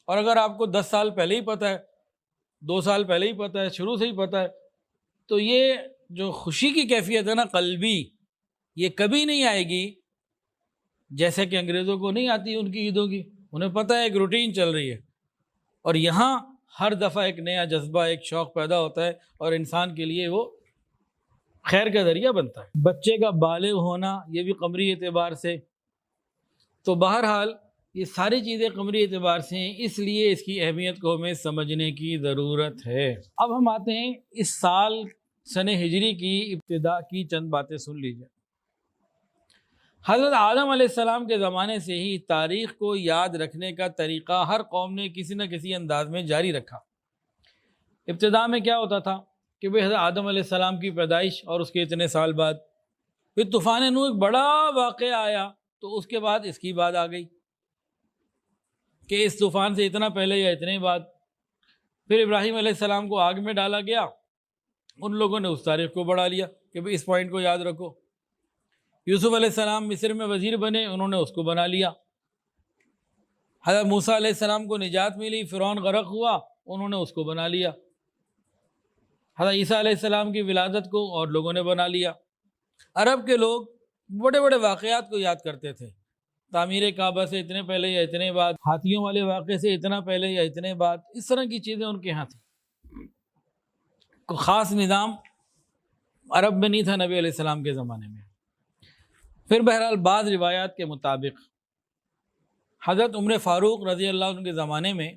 اور اگر آپ کو 10 سال پہلے ہی پتہ ہے، 2 سال پہلے ہی پتہ ہے، شروع سے ہی پتہ ہے، تو یہ جو خوشی کی کیفیت ہے نا قلبی، یہ کبھی نہیں آئے گی جیسے کہ انگریزوں کو نہیں آتی ان کی عیدوں کی، انہیں پتہ ہے ایک روٹین چل رہی ہے، اور یہاں ہر دفعہ ایک نیا جذبہ، ایک شوق پیدا ہوتا ہے، اور انسان کے لیے وہ خیر کا ذریعہ بنتا ہے۔ بچے کا بالغ ہونا یہ بھی قمری اعتبار سے، تو بہرحال یہ ساری چیزیں قمری اعتبار سے ہیں، اس لیے اس کی اہمیت کو ہمیں سمجھنے کی ضرورت ہے۔ اب ہم آتے ہیں اس سال سن ہجری کی ابتدا کی چند باتیں سن لیجیے۔ حضرت آدم علیہ السلام کے زمانے سے ہی تاریخ کو یاد رکھنے کا طریقہ ہر قوم نے کسی نہ کسی انداز میں جاری رکھا۔ ابتدا میں کیا ہوتا تھا کہ بھئی حضرت آدم علیہ السلام کی پیدائش اور اس کے اتنے سال بعد پھر طوفان نوح ایک بڑا واقعہ آیا، تو اس کے بعد اس کی بات آ گئی کہ اس طوفان سے اتنا پہلے یا اتنے بعد۔ پھر ابراہیم علیہ السلام کو آگ میں ڈالا گیا، ان لوگوں نے اس تاریخ کو بڑھا لیا کہ بھئی اس پوائنٹ کو یاد رکھو۔ یوسف علیہ السلام مصر میں وزیر بنے، انہوں نے اس کو بنا لیا۔ حضرت موسیٰ علیہ السلام کو نجات ملی، فرعون غرق ہوا، انہوں نے اس کو بنا لیا۔ حضرت عیسیٰ علیہ السلام کی ولادت کو اور لوگوں نے بنا لیا۔ عرب کے لوگ بڑے بڑے واقعات کو یاد کرتے تھے، تعمیر کعبہ سے اتنے پہلے یا اتنے بعد، ہاتھیوں والے واقعے سے اتنا پہلے یا اتنے بعد، اس طرح کی چیزیں ان کے ہاں تھیں۔ کوئی خاص نظام عرب میں نہیں تھا نبی علیہ السلام کے زمانے میں۔ پھر بہرحال بعض روایات کے مطابق حضرت عمر فاروق رضی اللہ عنہ کے زمانے میں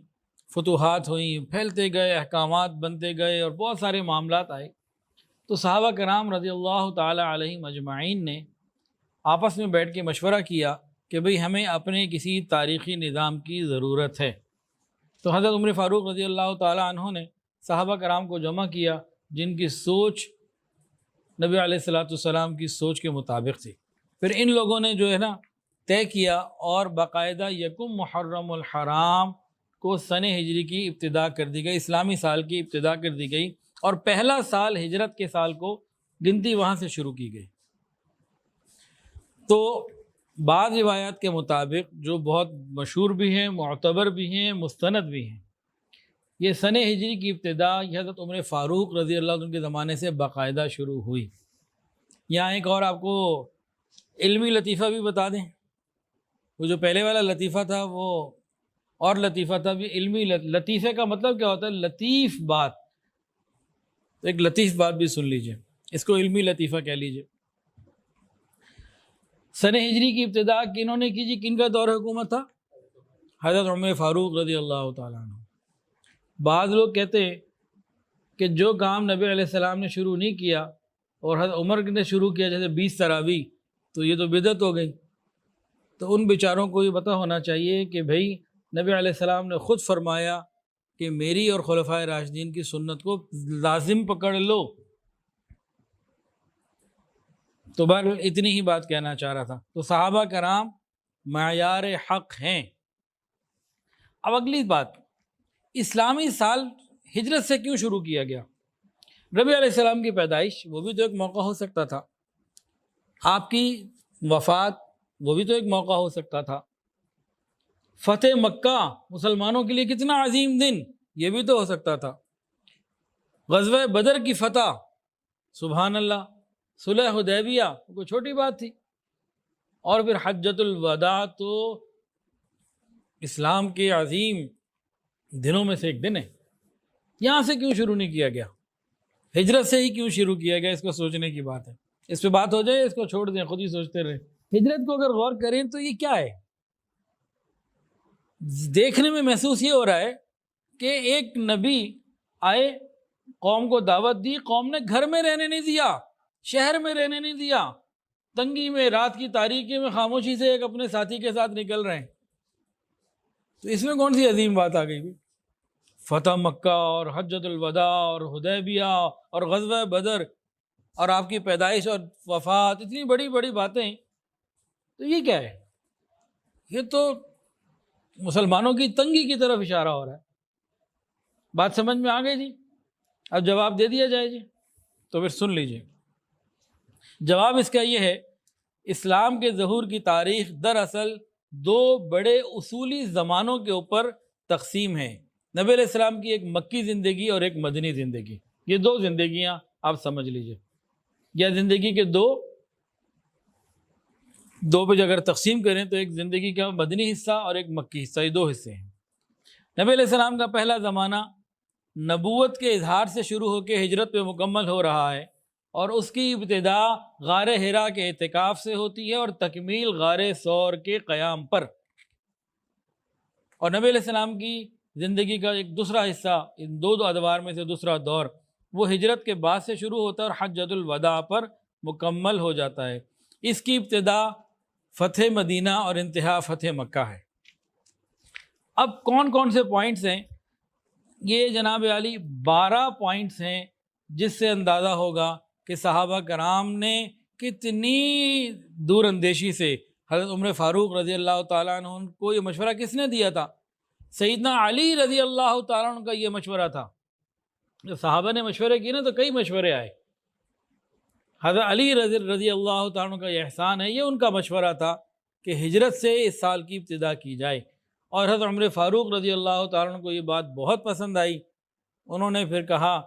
فتوحات ہوئیں، پھیلتے گئے، احکامات بنتے گئے اور بہت سارے معاملات آئے، تو صحابہ کرام رضی اللہ تعالی علیہم اجمعین نے آپس میں بیٹھ کے مشورہ کیا کہ بھئی ہمیں اپنے کسی تاریخی نظام کی ضرورت ہے۔ تو حضرت عمر فاروق رضی اللہ تعالی عنہ نے صحابہ کرام کو جمع کیا جن کی سوچ نبی علیہ السلام کی سوچ کے مطابق تھی۔ پھر ان لوگوں نے جو ہے نا طے کیا اور باقاعدہ یکم محرم الحرام کو سن ہجری کی ابتدا کر دی گئی، اسلامی سال کی ابتدا کر دی گئی، اور پہلا سال ہجرت کے سال کو گنتی وہاں سے شروع کی گئی۔ تو بعض روایات کے مطابق جو بہت مشہور بھی ہیں، معتبر بھی ہیں، مستند بھی ہیں، یہ سن ہجری کی ابتدا حضرت عمر فاروق رضی اللہ عنہ کے زمانے سے باقاعدہ شروع ہوئی۔ یہاں ایک اور آپ کو علمی لطیفہ بھی بتا دیں، وہ جو پہلے والا لطیفہ تھا وہ اور لطیفہ تھا، بھی علمی لطیفے کا مطلب کیا ہوتا ہے؟ لطیف بات۔ ایک لطیف بات بھی سن لیجئے، اس کو علمی لطیفہ کہہ لیجئے۔ سن ہجری کی ابتدا کنہوں نے کی جی؟ کن کا دور حکومت تھا؟ حضرت عمر فاروق رضی اللہ تعالیٰ عنہ۔ بعض لوگ کہتے ہیں کہ جو کام نبی علیہ السلام نے شروع نہیں کیا اور حضرت عمر نے شروع کیا، جیسے 20 تراویح، تو یہ تو بدعت ہو گئی۔ تو ان بیچاروں کو یہ پتہ ہونا چاہیے کہ بھئی نبی علیہ السلام نے خود فرمایا کہ میری اور خلفائے راشدین کی سنت کو لازم پکڑ لو۔ تو بہرحال اتنی ہی بات کہنا چاہ رہا تھا۔ تو صحابہ کرام معیار حق ہیں۔ اب اگلی بات، اسلامی سال ہجرت سے کیوں شروع کیا گیا؟ نبی علیہ السلام کی پیدائش وہ بھی تو ایک موقع ہو سکتا تھا، آپ کی وفات وہ بھی تو ایک موقع ہو سکتا تھا، فتح مکہ مسلمانوں کے لیے کتنا عظیم دن، یہ بھی تو ہو سکتا تھا، غزوہ بدر کی فتح، سبحان اللہ، صلح حدیبیہ کوئی چھوٹی بات تھی، اور پھر حجۃ الوداع تو اسلام کے عظیم دنوں میں سے ایک دن ہے۔ یہاں سے کیوں شروع نہیں کیا گیا؟ ہجرت سے ہی کیوں شروع کیا گیا؟ اس کو سوچنے کی بات ہے۔ اس پہ بات ہو جائے، اس کو چھوڑ دیں، خود ہی سوچتے رہے۔ ہجرت کو اگر غور کریں تو یہ کیا ہے؟ دیکھنے میں محسوس یہ ہو رہا ہے کہ ایک نبی آئے، قوم کو دعوت دی، قوم نے گھر میں رہنے نہیں دیا، شہر میں رہنے نہیں دیا، تنگی میں، رات کی تاریکی میں خاموشی سے ایک اپنے ساتھی کے ساتھ نکل رہے ہیں۔ تو اس میں کون سی عظیم بات آ گئی؟ فتح مکہ اور حجۃ الوداع اور حدیبیہ اور غزوہ بدر، اور آپ کی پیدائش اور وفات، اتنی بڑی بڑی باتیں، تو یہ کیا ہے؟ یہ تو مسلمانوں کی تنگی کی طرف اشارہ ہو رہا ہے۔ بات سمجھ میں آ گئی جی؟ اب جواب دے دیا جائے جی، تو پھر سن لیجئے۔ جواب اس کا یہ ہے، اسلام کے ظہور کی تاریخ دراصل دو بڑے اصولی زمانوں کے اوپر تقسیم ہے۔ نبی علیہ السلام کی ایک مکی زندگی اور ایک مدنی زندگی، یہ دو زندگیاں آپ سمجھ لیجئے، یا زندگی کے دو پہ اگر تقسیم کریں تو ایک زندگی کا مدنی حصہ اور ایک مکی حصہ، یہ دو حصے ہیں۔ نبی علیہ السلام کا پہلا زمانہ نبوت کے اظہار سے شروع ہو کے ہجرت پہ مکمل ہو رہا ہے، اور اس کی ابتدا غار حرا کے اعتکاف سے ہوتی ہے اور تکمیل غار ثور کے قیام پر۔ اور نبی علیہ السلام کی زندگی کا ایک دوسرا حصہ، ان دو ادوار میں سے دوسرا دور، وہ ہجرت کے بعد سے شروع ہوتا ہے اور حجۃ الوداع پر مکمل ہو جاتا ہے۔ اس کی ابتدا فتح مدینہ اور انتہا فتح مکہ ہے۔ اب کون کون سے پوائنٹس ہیں؟ یہ جناب عالی 12 پوائنٹس ہیں، جس سے اندازہ ہوگا کہ صحابہ کرام نے کتنی دور اندیشی سے، حضرت عمر فاروق رضی اللہ تعالیٰ عنہ کو یہ مشورہ کس نے دیا تھا؟ سیدنا علی رضی اللہ تعالیٰ عنہ کا یہ مشورہ تھا۔ جب صحابہ نے مشورے کیے نا تو کئی مشورے آئے، حضرت علی رضی اللہ تعالیٰ عنہ کا یہ احسان ہے، یہ ان کا مشورہ تھا کہ ہجرت سے اس سال کی ابتدا کی جائے، اور حضرت عمر فاروق رضی اللہ تعالیٰ عنہ کو یہ بات بہت پسند آئی۔ انہوں نے پھر کہا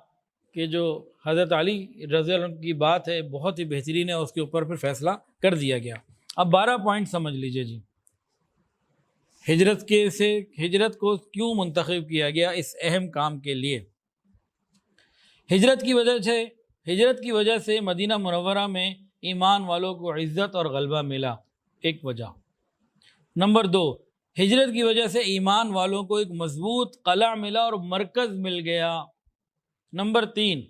کہ جو حضرت علی رضی اللہ عنہ کی بات ہے بہت ہی بہترین ہے، اس کے اوپر پھر فیصلہ کر دیا گیا۔ اب 12 پوائنٹ سمجھ لیجئے جی، ہجرت کو کیوں منتخب کیا گیا اس اہم کام کے لیے۔ ہجرت کی وجہ سے مدینہ منورہ میں ایمان والوں کو عزت اور غلبہ ملا، ایک وجہ۔ نمبر 2، ہجرت کی وجہ سے ایمان والوں کو ایک مضبوط قلعہ ملا اور مرکز مل گیا۔ نمبر 3،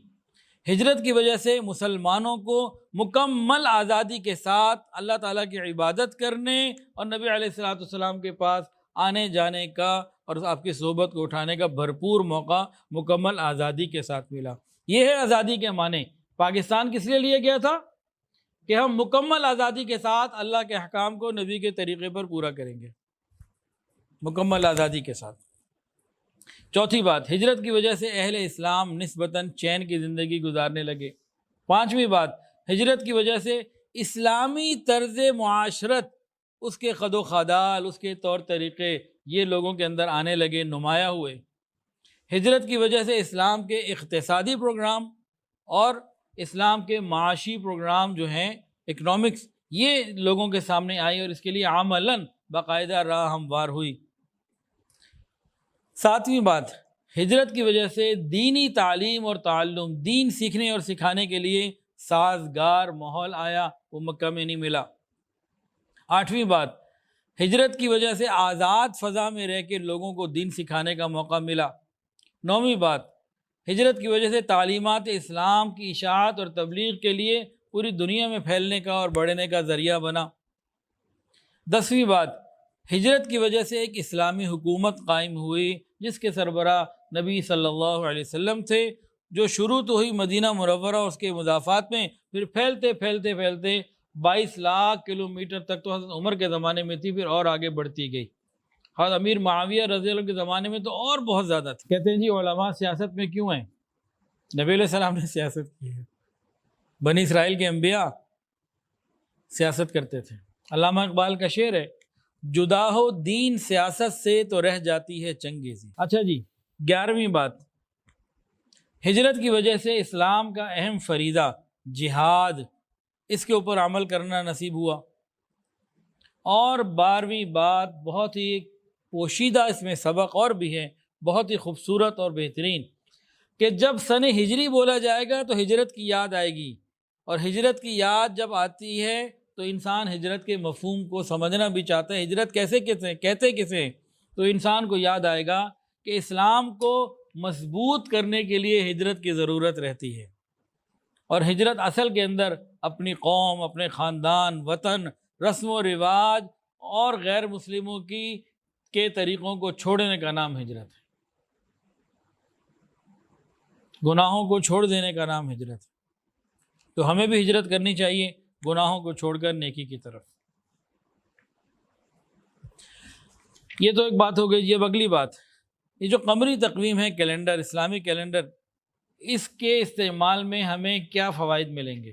ہجرت کی وجہ سے مسلمانوں کو مکمل آزادی کے ساتھ اللہ تعالیٰ کی عبادت کرنے اور نبی علیہ السلام کے پاس آنے جانے کا اور آپ کی صحبت کو اٹھانے کا بھرپور موقع مکمل آزادی کے ساتھ ملا۔ یہ ہے آزادی کے معنی۔ پاکستان کس لیے لیا گیا تھا؟ کہ ہم مکمل آزادی کے ساتھ اللہ کے احکام کو نبی کے طریقے پر پورا کریں گے، مکمل آزادی کے ساتھ۔ چوتھی بات، ہجرت کی وجہ سے اہل اسلام نسبتاً چین کی زندگی گزارنے لگے۔ پانچویں بات، ہجرت کی وجہ سے اسلامی طرز معاشرت، اس کے خد و خدال، اس کے طور طریقے، یہ لوگوں کے اندر آنے لگے، نمایاں ہوئے۔ ہجرت کی وجہ سے اسلام کے اقتصادی پروگرام اور اسلام کے معاشی پروگرام جو ہیں، اکنامکس، یہ لوگوں کے سامنے آئی اور اس کے لیے عملاً باقاعدہ راہ ہموار ہوئی۔ ساتویں بات، ہجرت کی وجہ سے دینی تعلیم اور تعلم، دین سیکھنے اور سکھانے کے لیے سازگار ماحول آیا، وہ مکہ میں نہیں ملا۔ آٹھویں بات، ہجرت کی وجہ سے آزاد فضا میں رہ کے لوگوں کو دین سکھانے کا موقع ملا۔ نویں بات، ہجرت کی وجہ سے تعلیمات اسلام کی اشاعت اور تبلیغ کے لیے پوری دنیا میں پھیلنے کا اور بڑھنے کا ذریعہ بنا۔ 10ویں بات، ہجرت کی وجہ سے ایک اسلامی حکومت قائم ہوئی جس کے سربراہ نبی صلی اللہ علیہ وسلم تھے، جو شروع تو ہوئی مدینہ منورہ اور اس کے مضافات میں، پھر پھیلتے 22 لاکھ کلومیٹر تک تو حضرت عمر کے زمانے میں تھی، پھر اور آگے بڑھتی گئی۔ حضرت امیر معاویہ رضی اللہ عنہ کے زمانے میں تو اور بہت زیادہ تھی۔ کہتے ہیں جی علماء سیاست میں کیوں ہیں؟ نبی علیہ السلام نے سیاست کی ہے، بنی اسرائیل کے انبیاء سیاست کرتے تھے۔ علامہ اقبال کا شعر ہے، جدا ہو دین سیاست سے تو رہ جاتی ہے چنگیزی۔ اچھا جی، 11ویں بات، ہجرت کی وجہ سے اسلام کا اہم فریضہ جہاد، اس کے اوپر عمل کرنا نصیب ہوا۔ اور 12ویں بات، بہت ہی پوشیدہ اس میں سبق اور بھی ہے، بہت ہی خوبصورت اور بہترین، کہ جب سن ہجری بولا جائے گا تو ہجرت کی یاد آئے گی، اور ہجرت کی یاد جب آتی ہے تو انسان ہجرت کے مفہوم کو سمجھنا بھی چاہتا ہے، ہجرت کہتے کسے، تو انسان کو یاد آئے گا کہ اسلام کو مضبوط کرنے کے لیے ہجرت کی ضرورت رہتی ہے، اور ہجرت اصل کے اندر اپنی قوم، اپنے خاندان، وطن، رسم و رواج اور غیر مسلموں کے طریقوں کو چھوڑنے کا نام ہجرت ہے، گناہوں کو چھوڑ دینے کا نام ہجرت ہے۔ تو ہمیں بھی ہجرت کرنی چاہیے گناہوں کو چھوڑ کر نیکی کی طرف۔ یہ تو ایک بات ہو گئی۔ یہ اگلی بات، یہ جو قمری تقویم ہے، کیلنڈر، اسلامی کیلنڈر، اس کے استعمال میں ہمیں کیا فوائد ملیں گے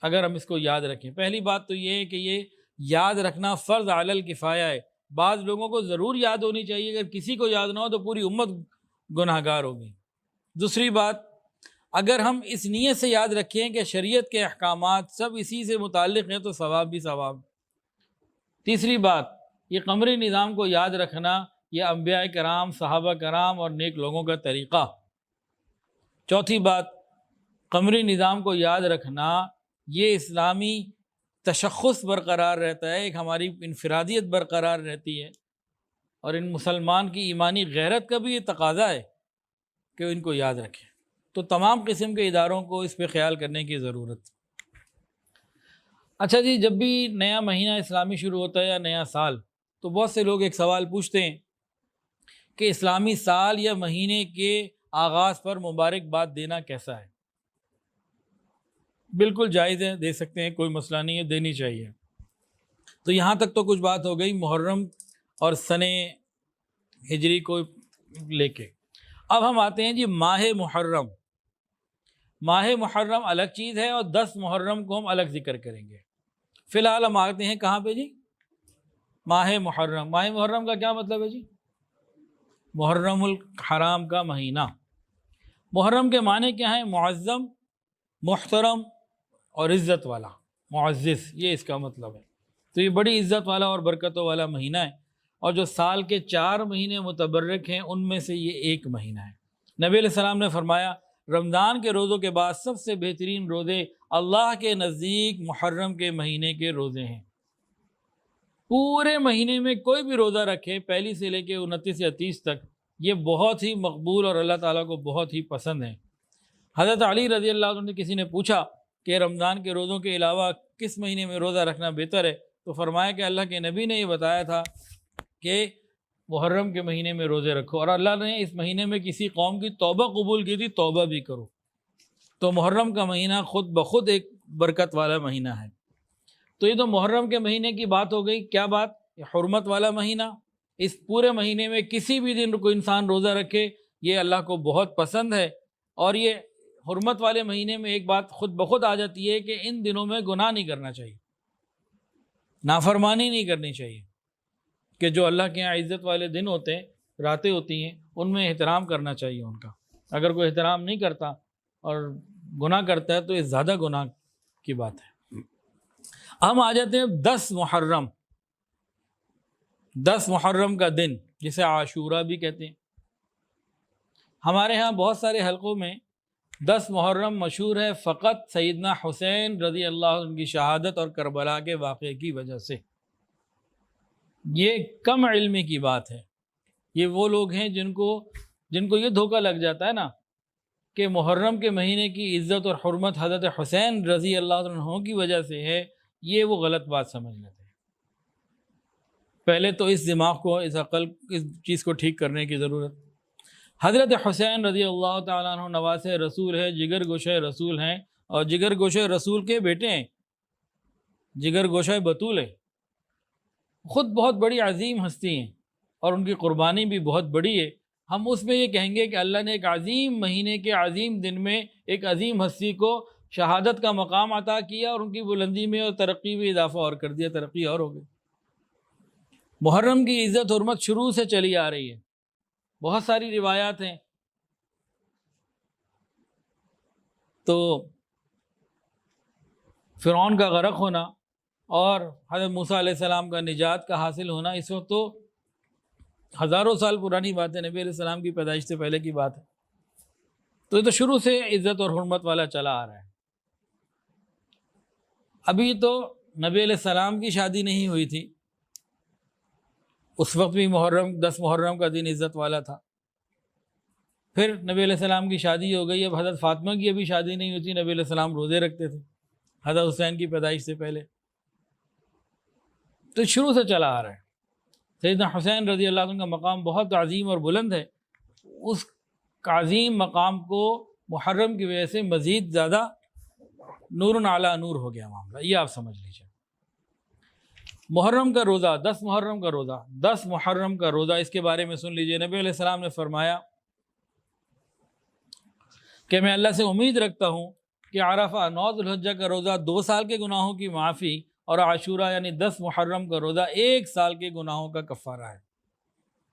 اگر ہم اس کو یاد رکھیں؟ پہلی بات تو یہ ہے کہ یہ یاد رکھنا فرض علی الکفایہ ہے۔ بعض لوگوں کو ضرور یاد ہونی چاہیے، اگر کسی کو یاد نہ ہو تو پوری امت گناہ گار ہوگی۔ دوسری بات، اگر ہم اس نیت سے یاد رکھیں کہ شریعت کے احکامات سب اسی سے متعلق ہیں تو ثواب بھی ثواب۔ تیسری بات، یہ قمری نظام کو یاد رکھنا یہ انبیاء کرام، صحابہ کرام اور نیک لوگوں کا طریقہ۔ چوتھی بات، قمری نظام کو یاد رکھنا یہ اسلامی تشخص برقرار رہتا ہے، ایک ہماری انفرادیت برقرار رہتی ہے، اور ان مسلمان کی ایمانی غیرت کا بھی یہ تقاضا ہے کہ ان کو یاد رکھیں۔ تو تمام قسم کے اداروں کو اس پہ خیال کرنے کی ضرورت۔ اچھا جی، جب بھی نیا مہینہ اسلامی شروع ہوتا ہے یا نیا سال، تو بہت سے لوگ ایک سوال پوچھتے ہیں کہ اسلامی سال یا مہینے کے آغاز پر مبارکباد دینا کیسا ہے؟ بالکل جائز ہے، دے سکتے ہیں، کوئی مسئلہ نہیں ہے، دینی چاہیے۔ تو یہاں تک تو کچھ بات ہو گئی محرم اور سن ہجری کو لے کے۔ اب ہم آتے ہیں جی ماہ محرم۔ ماہ محرم الگ چیز ہے اور 10 محرم کو ہم الگ ذکر کریں گے۔ فی الحال ہم آتے ہیں کہاں پہ جی؟ ماہ محرم۔ ماہ محرم کا کیا مطلب ہے جی؟ محرم الحرام کا مہینہ۔ محرم کے معنی کیا ہیں؟ معظم، محترم اور عزت والا، معزز، یہ اس کا مطلب ہے۔ تو یہ بڑی عزت والا اور برکتوں والا مہینہ ہے، اور جو سال کے 4 مہینے متبرک ہیں ان میں سے یہ ایک مہینہ ہے۔ نبی علیہ السلام نے فرمایا رمضان کے روزوں کے بعد سب سے بہترین روزے اللہ کے نزدیک محرم کے مہینے کے روزے ہیں۔ پورے مہینے میں کوئی بھی روزہ رکھے، پہلی سے لے کے 29 یا 30 تک، یہ بہت ہی مقبول اور اللہ تعالیٰ کو بہت ہی پسند ہے۔ حضرت علی رضی اللہ عنہ نے کسی نے پوچھا کہ رمضان کے روزوں کے علاوہ کس مہینے میں روزہ رکھنا بہتر ہے؟ تو فرمایا کہ اللہ کے نبی نے یہ بتایا تھا کہ محرم کے مہینے میں روزے رکھو، اور اللہ نے اس مہینے میں کسی قوم کی توبہ قبول کی تھی، توبہ بھی کرو۔ تو محرم کا مہینہ خود بخود ایک برکت والا مہینہ ہے۔ تو یہ تو محرم کے مہینے کی بات ہو گئی۔ کیا بات؟ یہ حرمت والا مہینہ، اس پورے مہینے میں کسی بھی دن کوئی انسان روزہ رکھے یہ اللہ کو بہت پسند ہے۔ اور یہ حرمت والے مہینے میں ایک بات خود بخود آ جاتی ہے کہ ان دنوں میں گناہ نہیں کرنا چاہیے، نافرمانی نہیں کرنی چاہیے، کہ جو اللہ کے یہاں عزت والے دن ہوتے ہیں، راتیں ہوتی ہیں، ان میں احترام کرنا چاہیے ان کا۔ اگر کوئی احترام نہیں کرتا اور گناہ کرتا ہے تو یہ زیادہ گناہ کی بات ہے۔ ہم آ جاتے ہیں 10 محرم۔ 10 محرم کا دن جسے عاشورہ بھی کہتے ہیں۔ ہمارے ہاں بہت سارے حلقوں میں 10 محرم مشہور ہے فقط سیدنا حسین رضی اللہ عنہ کی شہادت اور کربلا کے واقعے کی وجہ سے۔ یہ کم علمی کی بات ہے۔ یہ وہ لوگ ہیں جن کو یہ دھوکہ لگ جاتا ہے نا کہ محرم کے مہینے کی عزت اور حرمت حضرت حسین رضی اللہ عنہ کی وجہ سے ہے، یہ وہ غلط بات سمجھ لیتے ہیں۔ پہلے تو اس دماغ کو، اس عقل، اس چیز کو ٹھیک کرنے کی ضرورت۔ حضرت حسین رضی اللہ تعالیٰ عنہ نواسہ رسول ہے، جگر گوشہ رسول ہیں، اور جگر گوشہ رسول کے بیٹے ہیں، جگر گوشہ بطول ہے، خود بہت بڑی عظیم ہستی ہیں اور ان کی قربانی بھی بہت بڑی ہے۔ ہم اس میں یہ کہیں گے کہ اللہ نے ایک عظیم مہینے کے عظیم دن میں ایک عظیم ہستی کو شہادت کا مقام عطا کیا اور ان کی بلندی میں اور ترقی میں اضافہ اور کر دیا، ترقی اور ہو گئی۔ محرم کی عزت حرمت شروع سے چلی آ رہی ہے، بہت ساری روایات ہیں۔ تو فرعون کا غرق ہونا اور حضرت موسیٰ علیہ السلام کا نجات کا حاصل ہونا اس وقت تو ہزاروں سال پرانی بات ہے، نبی علیہ السلام کی پیدائش سے پہلے کی بات ہے۔ تو یہ تو شروع سے عزت اور حرمت والا چلا آ رہا ہے۔ ابھی تو نبی علیہ السلام کی شادی نہیں ہوئی تھی، اس وقت بھی محرم 10 محرم کا دن عزت والا تھا۔ پھر نبی علیہ السلام کی شادی ہو گئی، اب حضرت فاطمہ کی ابھی شادی نہیں ہوئی تھی، نبی علیہ السلام روزے رکھتے تھے حضرت حسین کی پیدائش سے پہلے۔ تو شروع سے چلا آ رہا ہے۔ سیدنا حسین رضی اللہ عنہ کا مقام بہت عظیم اور بلند ہے، اس عظیم مقام کو محرم کی وجہ سے مزید زیادہ نور علی نور ہو گیا معاملہ، یہ آپ سمجھ لیجیے۔ محرم کا روزہ، 10 محرم کا روزہ، 10 محرم کا روزہ، اس کے بارے میں سن لیجیے۔ نبی علیہ السلام نے فرمایا کہ میں اللہ سے امید رکھتا ہوں کہ عرفہ 9 ذوالحجہ کا روزہ 2 سال کے گناہوں کی معافی، اور عاشورہ یعنی 10 محرم کا روزہ 1 سال کے گناہوں کا کفارہ ہے۔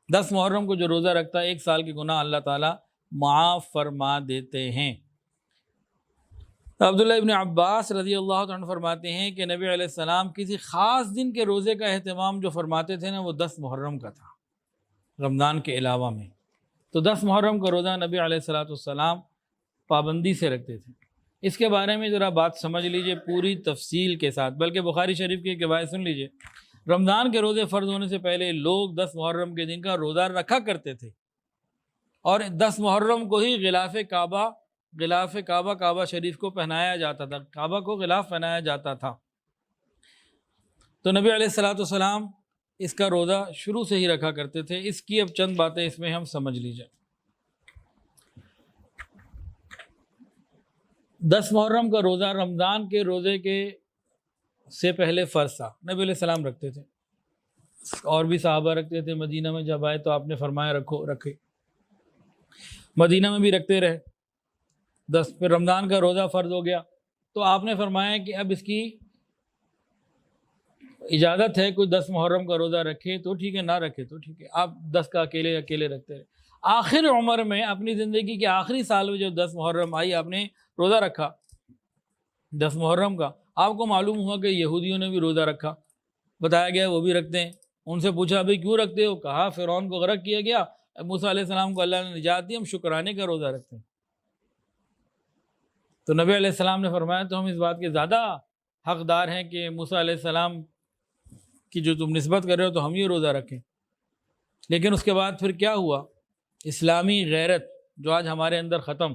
10 محرم کو جو روزہ رکھتا ہے 1 سال کے گناہ اللہ تعالیٰ معاف فرما دیتے ہیں۔ عبداللہ ابن عباس رضی اللہ عنہ فرماتے ہیں کہ نبی علیہ السلام کسی خاص دن کے روزے کا اہتمام جو فرماتے تھے نا، وہ 10 محرم کا تھا، رمضان کے علاوہ میں۔ تو 10 محرم کا روزہ نبی علیہ السلام پابندی سے رکھتے تھے۔ اس کے بارے میں ذرا بات سمجھ لیجئے پوری تفصیل کے ساتھ، بلکہ بخاری شریف کی ایک روایت سن لیجئے۔ رمضان کے روزے فرض ہونے سے پہلے لوگ 10 محرم کے دن کا روزہ رکھا کرتے تھے، اور 10 محرم کو ہی غلاف کعبہ کعبہ شریف کو پہنایا جاتا تھا، کعبہ کو غلاف پہنایا جاتا تھا۔ تو نبی علیہ السلام اس کا روزہ شروع سے ہی رکھا کرتے تھے۔ اس کی اب چند باتیں اس میں ہم سمجھ لیجئے۔ 10 محرم کا روزہ رمضان کے روزے کے سے پہلے فرض تھا، نبی علیہ السلام رکھتے تھے، اور بھی صحابہ رکھتے تھے۔ مدینہ میں جب آئے تو آپ نے فرمایا رکھے، مدینہ میں بھی رکھتے رہے۔ 10 پھر رمضان کا روزہ فرض ہو گیا تو آپ نے فرمایا کہ اب اس کی اجازت ہے، کوئی 10 محرم کا روزہ رکھے تو ٹھیک ہے، نہ رکھے تو ٹھیک ہے، آپ 10 کا اکیلے رکھتے رہے۔ آخر عمر میں، اپنی زندگی کے آخری سال میں جب 10 محرم آئی، آپ نے روزہ رکھا 10 محرم کا۔ آپ کو معلوم ہوا کہ یہودیوں نے بھی روزہ رکھا، بتایا گیا وہ بھی رکھتے ہیں۔ ان سے پوچھا بھائی کیوں رکھتے ہو؟ کہا فرعون کو غرق کیا گیا، موسیٰ علیہ السلام کو اللہ نے نجات دی، ہم شکرانے کا روزہ رکھتے ہیں۔ تو نبی علیہ السلام نے فرمایا تو ہم اس بات کے زیادہ حقدار ہیں کہ موسیٰ علیہ السلام کی جو تم نسبت کر رہے ہو تو ہم یہ روزہ رکھیں۔ لیکن اس کے بعد پھر کیا ہوا؟ اسلامی غیرت جو آج ہمارے اندر ختم،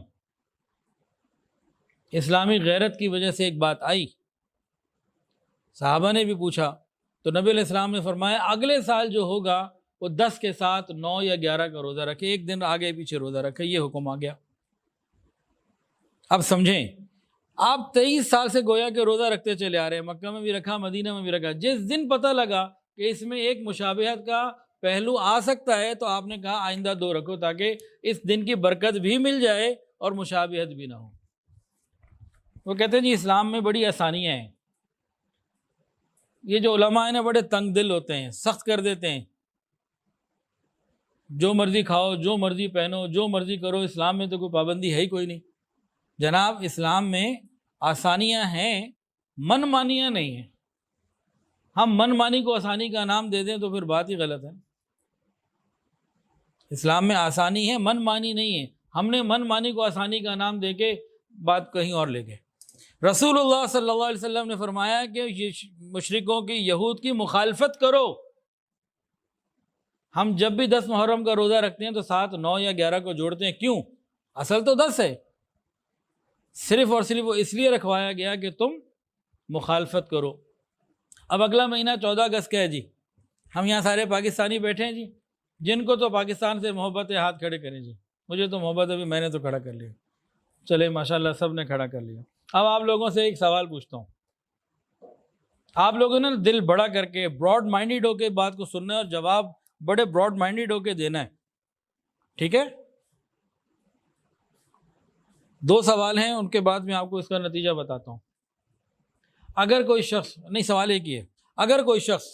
اسلامی غیرت کی وجہ سے ایک بات آئی، صحابہ نے بھی پوچھا تو نبی علیہ السلام نے فرمایا اگلے سال جو ہوگا وہ 10 کے ساتھ 9 یا 11 کا روزہ رکھے، ایک دن آگے پیچھے روزہ رکھے، یہ حکم آ گیا۔ اب سمجھیں، آپ 23 سال سے گویا کہ روزہ رکھتے چلے آ رہے ہیں، مکہ میں بھی رکھا، مدینہ میں بھی رکھا۔ جس دن پتہ لگا کہ اس میں ایک مشابہت کا پہلو آ سکتا ہے تو آپ نے کہا آئندہ 2 رکھو، تاکہ اس دن کی برکت بھی مل جائے اور مشابہت بھی نہ ہو۔ وہ کہتے ہیں جی اسلام میں بڑی آسانیاں ہیں، یہ جو علماء ہیں نا بڑے تنگ دل ہوتے ہیں، سخت کر دیتے ہیں، جو مرضی کھاؤ، جو مرضی پہنو، جو مرضی کرو، اسلام میں تو کوئی پابندی ہے ہی کوئی نہیں۔ جناب اسلام میں آسانیاں ہیں، من مانیاں نہیں ہیں۔ ہم من مانی کو آسانی کا نام دے دیں تو پھر بات ہی غلط ہے۔ اسلام میں آسانی ہے، من مانی نہیں ہے۔ ہم نے من مانی کو آسانی کا نام دے کے بات کہیں اور لے گئے۔ رسول اللہ صلی اللہ علیہ وسلم نے فرمایا کہ مشرکوں کی، یہود کی مخالفت کرو۔ ہم جب بھی 10 محرم کا روزہ رکھتے ہیں تو 7، 9 یا 11 کو جوڑتے ہیں، کیوں؟ اصل تو 10 ہے، صرف اور صرف وہ اس لیے رکھوایا گیا کہ تم مخالفت کرو۔ اب اگلا مہینہ 14 اگست کا ہے جی، ہم یہاں سارے پاکستانی بیٹھے ہیں جی، جن کو تو پاکستان سے محبت ہے ہاتھ کھڑے کریں جی، مجھے تو محبت ہے، بھی میں نے تو کھڑا کر لیا، چلے ماشاءاللہ سب نے کھڑا کر لیا۔ اب آپ لوگوں سے ایک سوال پوچھتا ہوں، آپ لوگوں نے دل بڑا کر کے براڈ مائنڈیڈ ہو کے بات کو سننا ہے اور جواب بڑے براڈ مائنڈیڈ ہو کے دینا ہے، ٹھیک ہے؟ 2 سوال ہیں، ان کے بعد میں آپ کو اس کا نتیجہ بتاتا ہوں۔ اگر کوئی شخص، نہیں سوال ایک ہی ہے، اگر کوئی شخص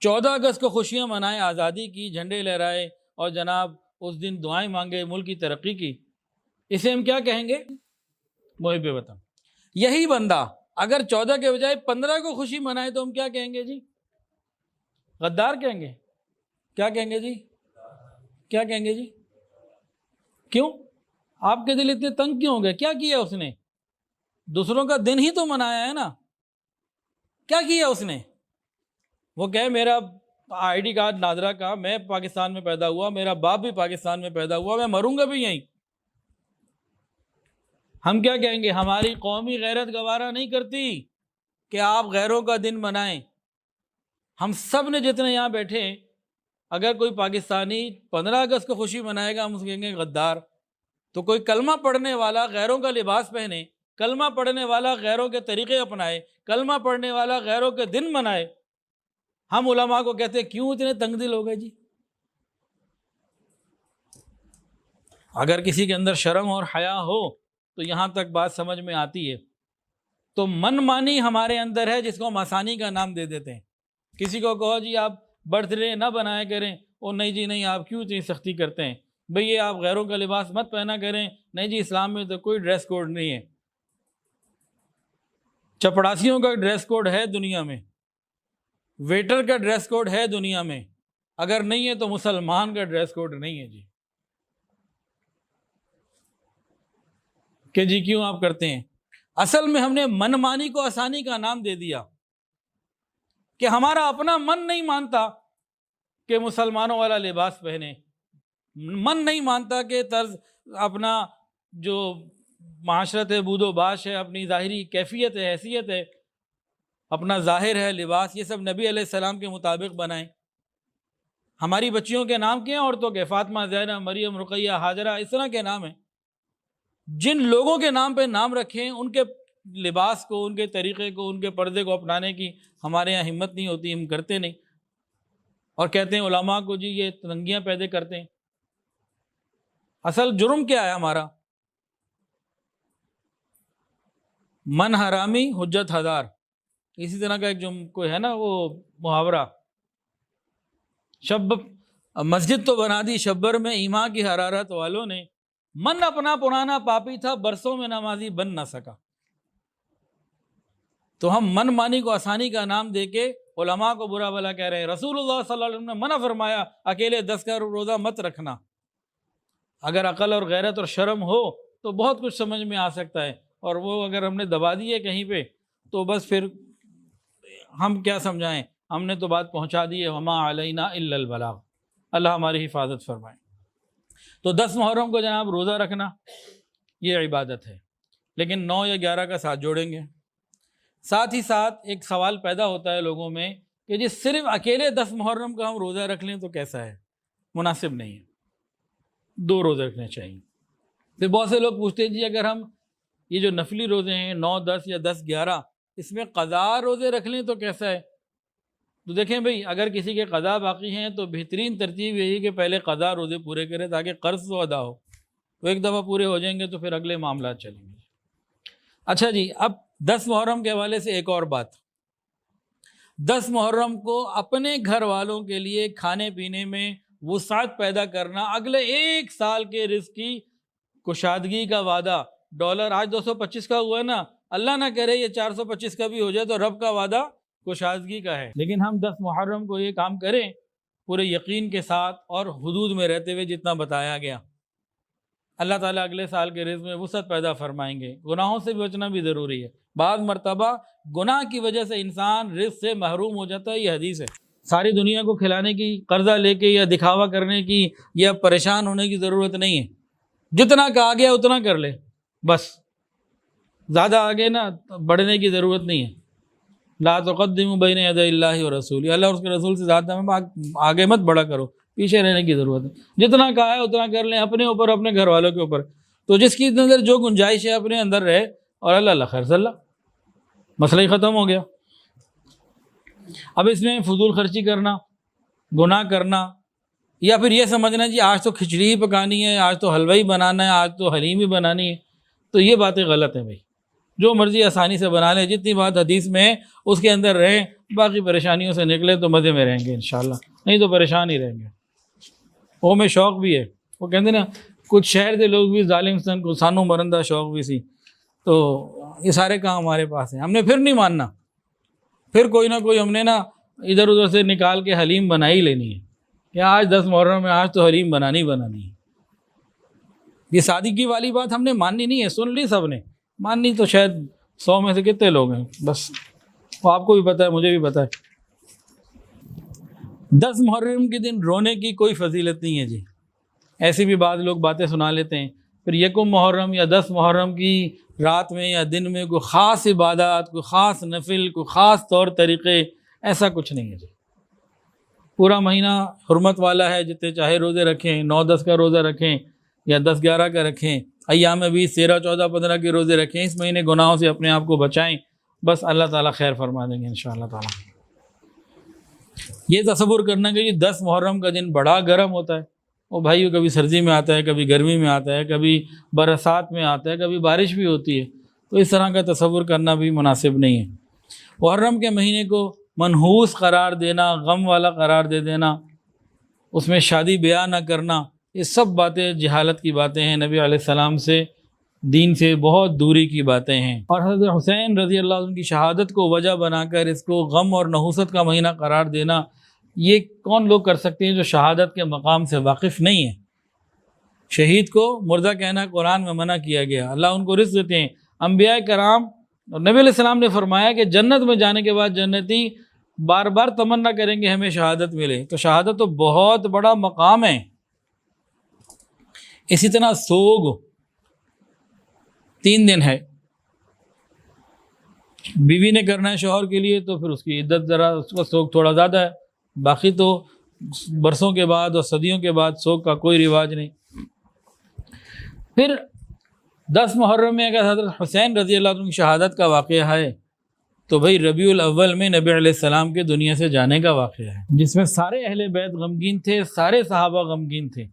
14 اگست کو خوشیاں منائے، آزادی کی، جھنڈے لہرائے اور جناب اس دن دعائیں مانگے ملک کی ترقی کی، اسے ہم کیا کہیں گے؟ محب وطن۔ یہی بندہ اگر 14 کے بجائے 15 کو خوشی منائے تو ہم کیا کہیں گے جی؟ غدار کہیں گے۔ کیا کہیں گے جی؟ کیا کہیں گے جی؟ کیوں؟ آپ کے دل اتنے تنگ کیوں ہو گئے؟ کیا کیا اس نے؟ دوسروں کا دن ہی تو منایا ہے نا، کیا کیا اس نے؟ وہ کہے میرا آئی ڈی کارڈ نادرا کا، میں پاکستان میں پیدا ہوا، میرا باپ بھی پاکستان میں پیدا ہوا، میں مروں گا بھی یہیں۔ ہم کیا کہیں گے؟ ہماری قومی غیرت گوارا نہیں کرتی کہ آپ غیروں کا دن منائیں۔ ہم سب نے جتنے یہاں بیٹھے ہیں، اگر کوئی پاکستانی 15 اگست کو خوشی منائے گا ہم اس کو کہیں گے غدار۔ تو کوئی کلمہ پڑھنے والا غیروں کا لباس پہنے کلمہ پڑھنے والا غیروں کے طریقے اپنائے، کلمہ پڑھنے والا غیروں کے دن منائے، ہم علماء کو کہتے ہیں کیوں اتنے تنگ دل ہو گئے جی؟ اگر کسی کے اندر شرم اور حیا ہو تو یہاں تک بات سمجھ میں آتی ہے۔ تو من مانی ہمارے اندر ہے جس کو ہم آسانی کا نام دے دیتے ہیں۔ کسی کو کہو جی آپ برتھ ڈے نہ بنایا کریں، اور نہیں جی نہیں آپ کیوں اتنی سختی کرتے ہیں، بھئی یہ آپ غیروں کا لباس مت پہنا کریں، نہیں جی اسلام میں تو کوئی ڈریس کوڈ نہیں ہے۔ چپڑاسیوں کا ڈریس کوڈ ہے دنیا میں، ویٹر کا ڈریس کوڈ ہے دنیا میں، اگر نہیں ہے تو مسلمان کا ڈریس کوڈ نہیں ہے جی۔ کہ جی کیوں آپ کرتے ہیں؟ اصل میں ہم نے من مانی کو آسانی کا نام دے دیا کہ ہمارا اپنا من نہیں مانتا کہ مسلمانوں والا لباس پہنے، من نہیں مانتا کہ طرز اپنا جو معاشرت ہے، بود و باش ہے، اپنی ظاہری کیفیت ہے، حیثیت ہے، اپنا ظاہر ہے، لباس، یہ سب نبی علیہ السلام کے مطابق بنائیں۔ ہماری بچیوں کے نام کیا ہیں عورتوں کے؟ فاطمہ، زینب، مریم، رقیہ، ہاجرہ، اس طرح کے نام ہیں۔ جن لوگوں کے نام پہ نام رکھیں ان کے لباس کو، ان کے طریقے کو، ان کے پردے کو اپنانے کی ہمارے یہاں ہمت نہیں ہوتی، ہم کرتے نہیں، اور کہتے ہیں علماء کو جی یہ تنگیاں پیدا کرتے ہیں۔ اصل جرم کیا ہے ہمارا؟ من حرامی حجت ہزار، اسی طرح کا ایک جو کوئی ہے نا وہ محاورہ، مسجد تو بنا دی شبر میں ایمان کی حرارت والوں نے، من اپنا پرانا پاپی تھا برسوں میں نمازی بن نہ سکا۔ تو ہم من مانی کو آسانی کا نام دے کے علماء کو برا بھلا کہہ رہے ہیں۔ رسول اللہ صلی اللہ علیہ وسلم نے منع فرمایا اکیلے 10 کا روزہ مت رکھنا۔ اگر عقل اور غیرت اور شرم ہو تو بہت کچھ سمجھ میں آ سکتا ہے، اور وہ اگر ہم نے دبا دی ہے کہیں پہ تو بس پھر ہم کیا سمجھائیں، ہم نے تو بات پہنچا دی ہے، وما علینا الا البلاغ۔ اللہ ہماری حفاظت فرمائے۔ تو 10 محرم کو جناب روزہ رکھنا یہ عبادت ہے، لیکن 9 یا 11 کا ساتھ جوڑیں گے۔ ساتھ ہی ساتھ ایک سوال پیدا ہوتا ہے لوگوں میں کہ جی صرف اکیلے 10 محرم کا ہم روزہ رکھ لیں تو کیسا ہے؟ مناسب نہیں ہے، 2 روزے رکھنے چاہیے۔ پھر بہت سے لوگ پوچھتے ہیں جی اگر ہم یہ جو نفلی روزے ہیں 9، 10 یا 10، 11، اس میں قضا روزے رکھ لیں تو کیسا ہے؟ تو دیکھیں بھئی اگر کسی کے قضا باقی ہیں تو بہترین ترتیب یہی کہ پہلے قضا روزے پورے کرے تاکہ قرض تو ادا ہو، تو ایک دفعہ پورے ہو جائیں گے تو پھر اگلے معاملات چلیں گے۔ اچھا جی، اب 10 محرم کے حوالے سے ایک اور بات، 10 محرم کو اپنے گھر والوں کے لیے کھانے پینے میں وسعت پیدا کرنا، اگلے 1 سال کے رزق کی کشادگی کا وعدہ۔ ڈالر آج 225 کا ہوا ہے نا، اللہ نہ کرے یہ 425 کا بھی ہو جائے تو رب کا وعدہ کشادگی کا ہے، لیکن ہم 10 محرم کو یہ کام کریں پورے یقین کے ساتھ اور حدود میں رہتے ہوئے جتنا بتایا گیا۔ اللہ تعالیٰ اگلے سال کے رزق میں وسعت پیدا فرمائیں گے۔ گناہوں سے بچنا بھی ضروری ہے، بعض مرتبہ گناہ کی وجہ سے انسان رزق سے محروم ہو جاتا ہے، یہ حدیث ہے۔ ساری دنیا کو کھلانے کی، قرضہ لے کے یا دکھاوا کرنے کی یا پریشان ہونے کی ضرورت نہیں ہے، جتنا کا آ گیا اتنا کر لے، بس زیادہ آگے نہ بڑھنے کی ضرورت نہیں ہے۔ لا تقدموا بین یدی اللہ و رسولہ، اللہ اور اس کے رسول سے زیادہ آگے مت بڑھا کرو، پیچھے رہنے کی ضرورت ہے، جتنا کہا ہے اتنا کر لیں، اپنے اوپر، اپنے گھر والوں کے اوپر، تو جس کی اندر جو گنجائش ہے اپنے اندر رہے، اور اللہ خیر صلی اللہ، مسئلہ ہی ختم ہو گیا۔ اب اس میں فضول خرچی کرنا، گناہ کرنا، یا پھر یہ سمجھنا جی آج تو کھچڑی ہی پکانی ہے، آج تو حلوہ ہی بنانا ہے، آج تو حلیم ہی بنانی ہے، تو یہ باتیں غلط ہیں بھائی۔ جو مرضی آسانی سے بنا لیں، جتنی بات حدیث میں ہے اس کے اندر رہیں، باقی پریشانیوں سے نکلے تو مزے میں رہیں گے انشاءاللہ، نہیں تو پریشان ہی رہیں گے۔ وہ میں شوق بھی ہے، وہ کہتے ہیں نا کچھ شہر کے لوگ بھی ظالم سن کو سانو مرندہ شوق بھی سی، تو یہ سارے کام ہمارے پاس ہیں، ہم نے پھر نہیں ماننا، پھر کوئی نہ کوئی ہم نے نا ادھر ادھر سے نکال کے حلیم بنا ہی لینی ہے کہ آج 10 محرم میں آج تو حلیم بنانی ہے۔ یہ سادگی والی بات ہم نے ماننی نہیں ہے، سن لی سب نے، ماننی تو شاید 100 میں سے کتنے لوگ ہیں، بس وہ آپ کو بھی پتہ ہے، مجھے بھی پتہ ہے۔ 10 محرم کے دن رونے کی کوئی فضیلت نہیں ہے جی، ایسی بھی بعض لوگ باتیں سنا لیتے ہیں۔ پھر 1 محرم یا 10 محرم کی رات میں یا دن میں کوئی خاص عبادات، کوئی خاص نفل، کوئی خاص طور طریقے، ایسا کچھ نہیں ہے جی۔ پورا مہینہ حرمت والا ہے، جتنے چاہے روزے رکھیں، 9، 10 کا روزہ رکھیں یا 10، 11 کا رکھیں، ایام 20 13 14 15 کے روزے رکھیں، اس مہینے گناہوں سے اپنے آپ کو بچائیں، بس اللہ تعالیٰ خیر فرما دیں گے انشاءاللہ تعالیٰ۔ یہ تصور کرنا کہ 10 محرم کا دن بڑا گرم ہوتا ہے، وہ بھائیو کبھی سردی میں آتا ہے، کبھی گرمی میں آتا ہے، کبھی برسات میں آتا ہے، کبھی بارش بھی ہوتی ہے، تو اس طرح کا تصور کرنا بھی مناسب نہیں ہے۔ محرم کے مہینے کو منحوس قرار دینا، غم والا قرار دے دینا، اس میں شادی بیاہ نہ کرنا، یہ سب باتیں جہالت کی باتیں ہیں، نبی علیہ السلام سے، دین سے بہت دوری کی باتیں ہیں۔ اور حضرت حسین رضی اللہ عنہ کی شہادت کو وجہ بنا کر اس کو غم اور نحوست کا مہینہ قرار دینا، یہ کون لوگ کر سکتے ہیں جو شہادت کے مقام سے واقف نہیں ہیں؟ شہید کو مردہ کہنا قرآن میں منع کیا گیا، اللہ ان کو رزق دیتے ہیں۔ انبیاء کرام اور نبی علیہ السلام نے فرمایا کہ جنت میں جانے کے بعد جنتی بار بار تمنا کریں گے ہمیں شہادت ملے، تو شہادت تو بہت بڑا مقام ہے۔ اسی طرح سوگ 3 دن ہے، بیوی نے کرنا ہے شوہر کے لیے تو پھر اس کی عدت ذرا، اس کا سوگ تھوڑا زیادہ ہے، باقی تو برسوں کے بعد اور صدیوں کے بعد سوگ کا کوئی رواج نہیں۔ پھر 10 محرم میں اگر حضرت حسین رضی اللہ عنہ کی شہادت کا واقعہ ہے تو بھئی ربیع الاول میں نبی علیہ السلام کے دنیا سے جانے کا واقعہ ہے، جس میں سارے اہل بیت غمگین تھے، سارے صحابہ غمگین تھے۔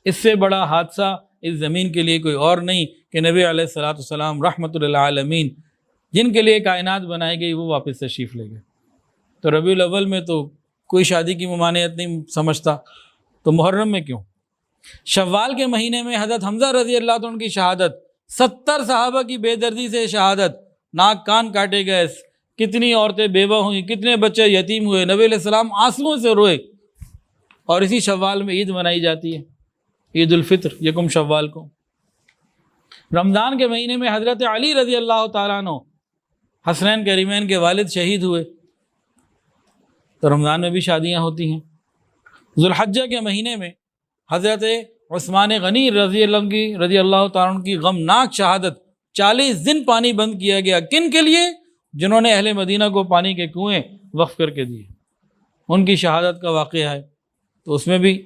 اس سے بڑا حادثہ اس زمین کے لیے کوئی اور نہیں کہ نبی علیہ السلام رحمۃ للعالمین جن کے لیے کائنات بنائی گئی وہ واپس تشریف لے گئے۔ تو ربیع الاول میں تو کوئی شادی کی ممانعت نہیں سمجھتا، تو محرم میں کیوں؟ شوال کے مہینے میں حضرت حمزہ رضی اللہ عنہ کی شہادت، 70 صحابہ کی بے دردی سے شہادت، ناک کان کاٹے گئے، کتنی عورتیں بیوہ ہوئیں، کتنے بچے یتیم ہوئے، نبی علیہ السلام آنسوؤں سے روئے۔ اور اسی شوال میں عید منائی جاتی ہے، عید الفطر 1 شوال کو۔ رمضان کے مہینے میں حضرت علی رضی اللہ تعالیٰ عنہ حسنین کریمین کے والد شہید ہوئے، تو رمضان میں بھی شادیاں ہوتی ہیں۔ ذوالحجہ کے مہینے میں حضرت عثمان غنی رضی اللہ تعالیٰ عنہ کی غمناک شہادت، 40 دن پانی بند کیا گیا، کن کے لیے؟ جنہوں نے اہل مدینہ کو پانی کے کنویں وقف کر کے دیے، ان کی شہادت کا واقعہ ہے، تو اس میں بھی۔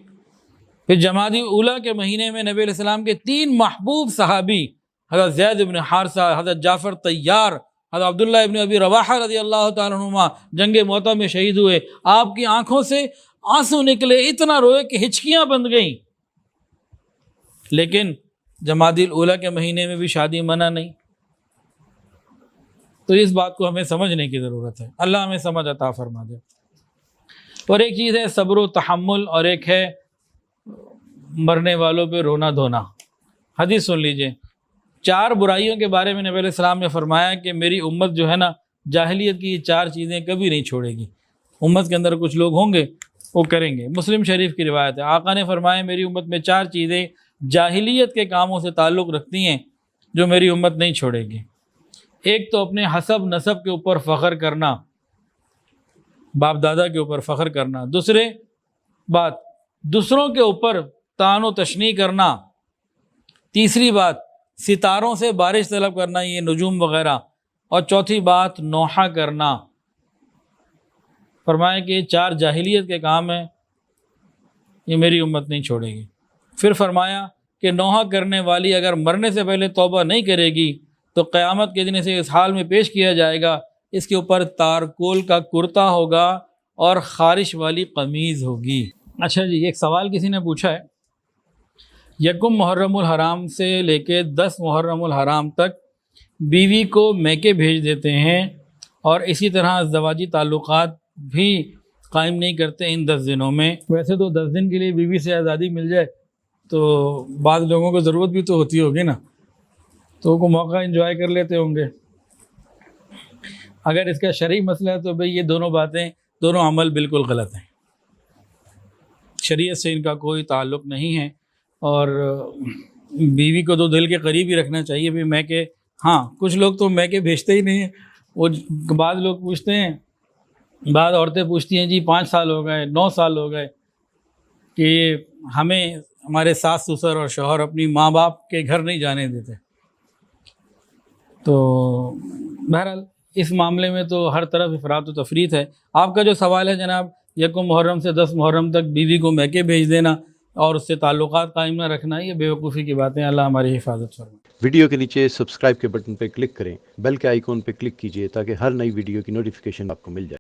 پھر جمادی اولیٰ کے مہینے میں نبی علیہ السلام کے 3 محبوب صحابی حضرت زید بن حارثہ، حضرت جعفر طیار، حضرت عبداللہ ابن ابی رواحہ رضی اللہ تعالیٰ عنہما جنگ معطا میں شہید ہوئے۔ آپ کی آنکھوں سے آنسو نکلے، اتنا روئے کہ ہچکیاں بند گئیں۔ لیکن جمادی الاولیٰ کے مہینے میں بھی شادی منع نہیں، تو اس بات کو ہمیں سمجھنے کی ضرورت ہے۔ اللہ ہمیں سمجھ عطا فرما دے۔ اور ایک چیز ہے صبر و تحمل، اور ایک ہے مرنے والوں پہ رونا دھونا۔ حدیث سن لیجئے، 4 برائیوں کے بارے میں نبی علیہ السلام نے فرمایا کہ میری امت جو ہے نا، جاہلیت کی یہ 4 چیزیں کبھی نہیں چھوڑے گی۔ امت کے اندر کچھ لوگ ہوں گے وہ کریں گے۔ مسلم شریف کی روایت ہے، آقا نے فرمایا میری امت میں 4 چیزیں جاہلیت کے کاموں سے تعلق رکھتی ہیں جو میری امت نہیں چھوڑے گی۔ ایک تو اپنے حسب نسب کے اوپر فخر کرنا، باپ دادا کے اوپر فخر کرنا۔ دوسرے بات، دوسروں کے اوپر طعن و تشنیع کرنا۔ تیسری بات، ستاروں سے بارش طلب کرنا، یہ نجوم وغیرہ۔ اور چوتھی بات، نوحہ کرنا۔ فرمایا کہ یہ 4 جاہلیت کے کام ہیں، یہ میری امت نہیں چھوڑے گی۔ پھر فرمایا کہ نوحہ کرنے والی اگر مرنے سے پہلے توبہ نہیں کرے گی تو قیامت کے دن اسے اس حال میں پیش کیا جائے گا، اس کے اوپر تارکول کا کرتا ہوگا اور خارش والی قمیض ہوگی۔ اچھا جی، ایک سوال کسی نے پوچھا ہے، 1 محرم الحرام سے لے کے 10 محرم الحرام تک بیوی کو میکے بھیج دیتے ہیں اور اسی طرح ازدواجی تعلقات بھی قائم نہیں کرتے ان 10 دنوں میں۔ ویسے تو 10 دن کے لیے بیوی سے آزادی مل جائے تو بعض لوگوں کو ضرورت بھی تو ہوتی ہوگی نا، تو وہ موقع انجوائے کر لیتے ہوں گے۔ اگر اس کا شرعی مسئلہ ہے تو بھئی یہ دونوں باتیں، دونوں عمل بالکل غلط ہیں، شریعت سے ان کا کوئی تعلق نہیں ہے۔ اور بیوی کو تو دل کے قریب ہی رکھنا چاہیے بھی میکے۔ ہاں، کچھ لوگ تو میکے بھیجتے ہی نہیں ہیں، وہ بعض لوگ پوچھتے ہیں، بعض عورتیں پوچھتی ہیں جی 5 سال ہو گئے، 9 سال ہو گئے کہ ہمیں ہمارے ساس سسر اور شوہر اپنی ماں باپ کے گھر نہیں جانے دیتے۔ تو بہرحال اس معاملے میں تو ہر طرف افراط و تفریط ہے۔ آپ کا جو سوال ہے جناب 1 محرم سے 10 محرم تک بیوی کو میکے بھیج دینا، اور اس سے تعلقات قائم نہ رکھنا، یہ بیوقوفی کی باتیں. اللہ ہماری حفاظت فرمائے. ویڈیو کے نیچے سبسکرائب کے بٹن پہ کلک کریں، بیل کے آئیکن پہ کلک کیجئے تاکہ ہر نئی ویڈیو کی نوٹیفیکیشن آپ کو مل جائے.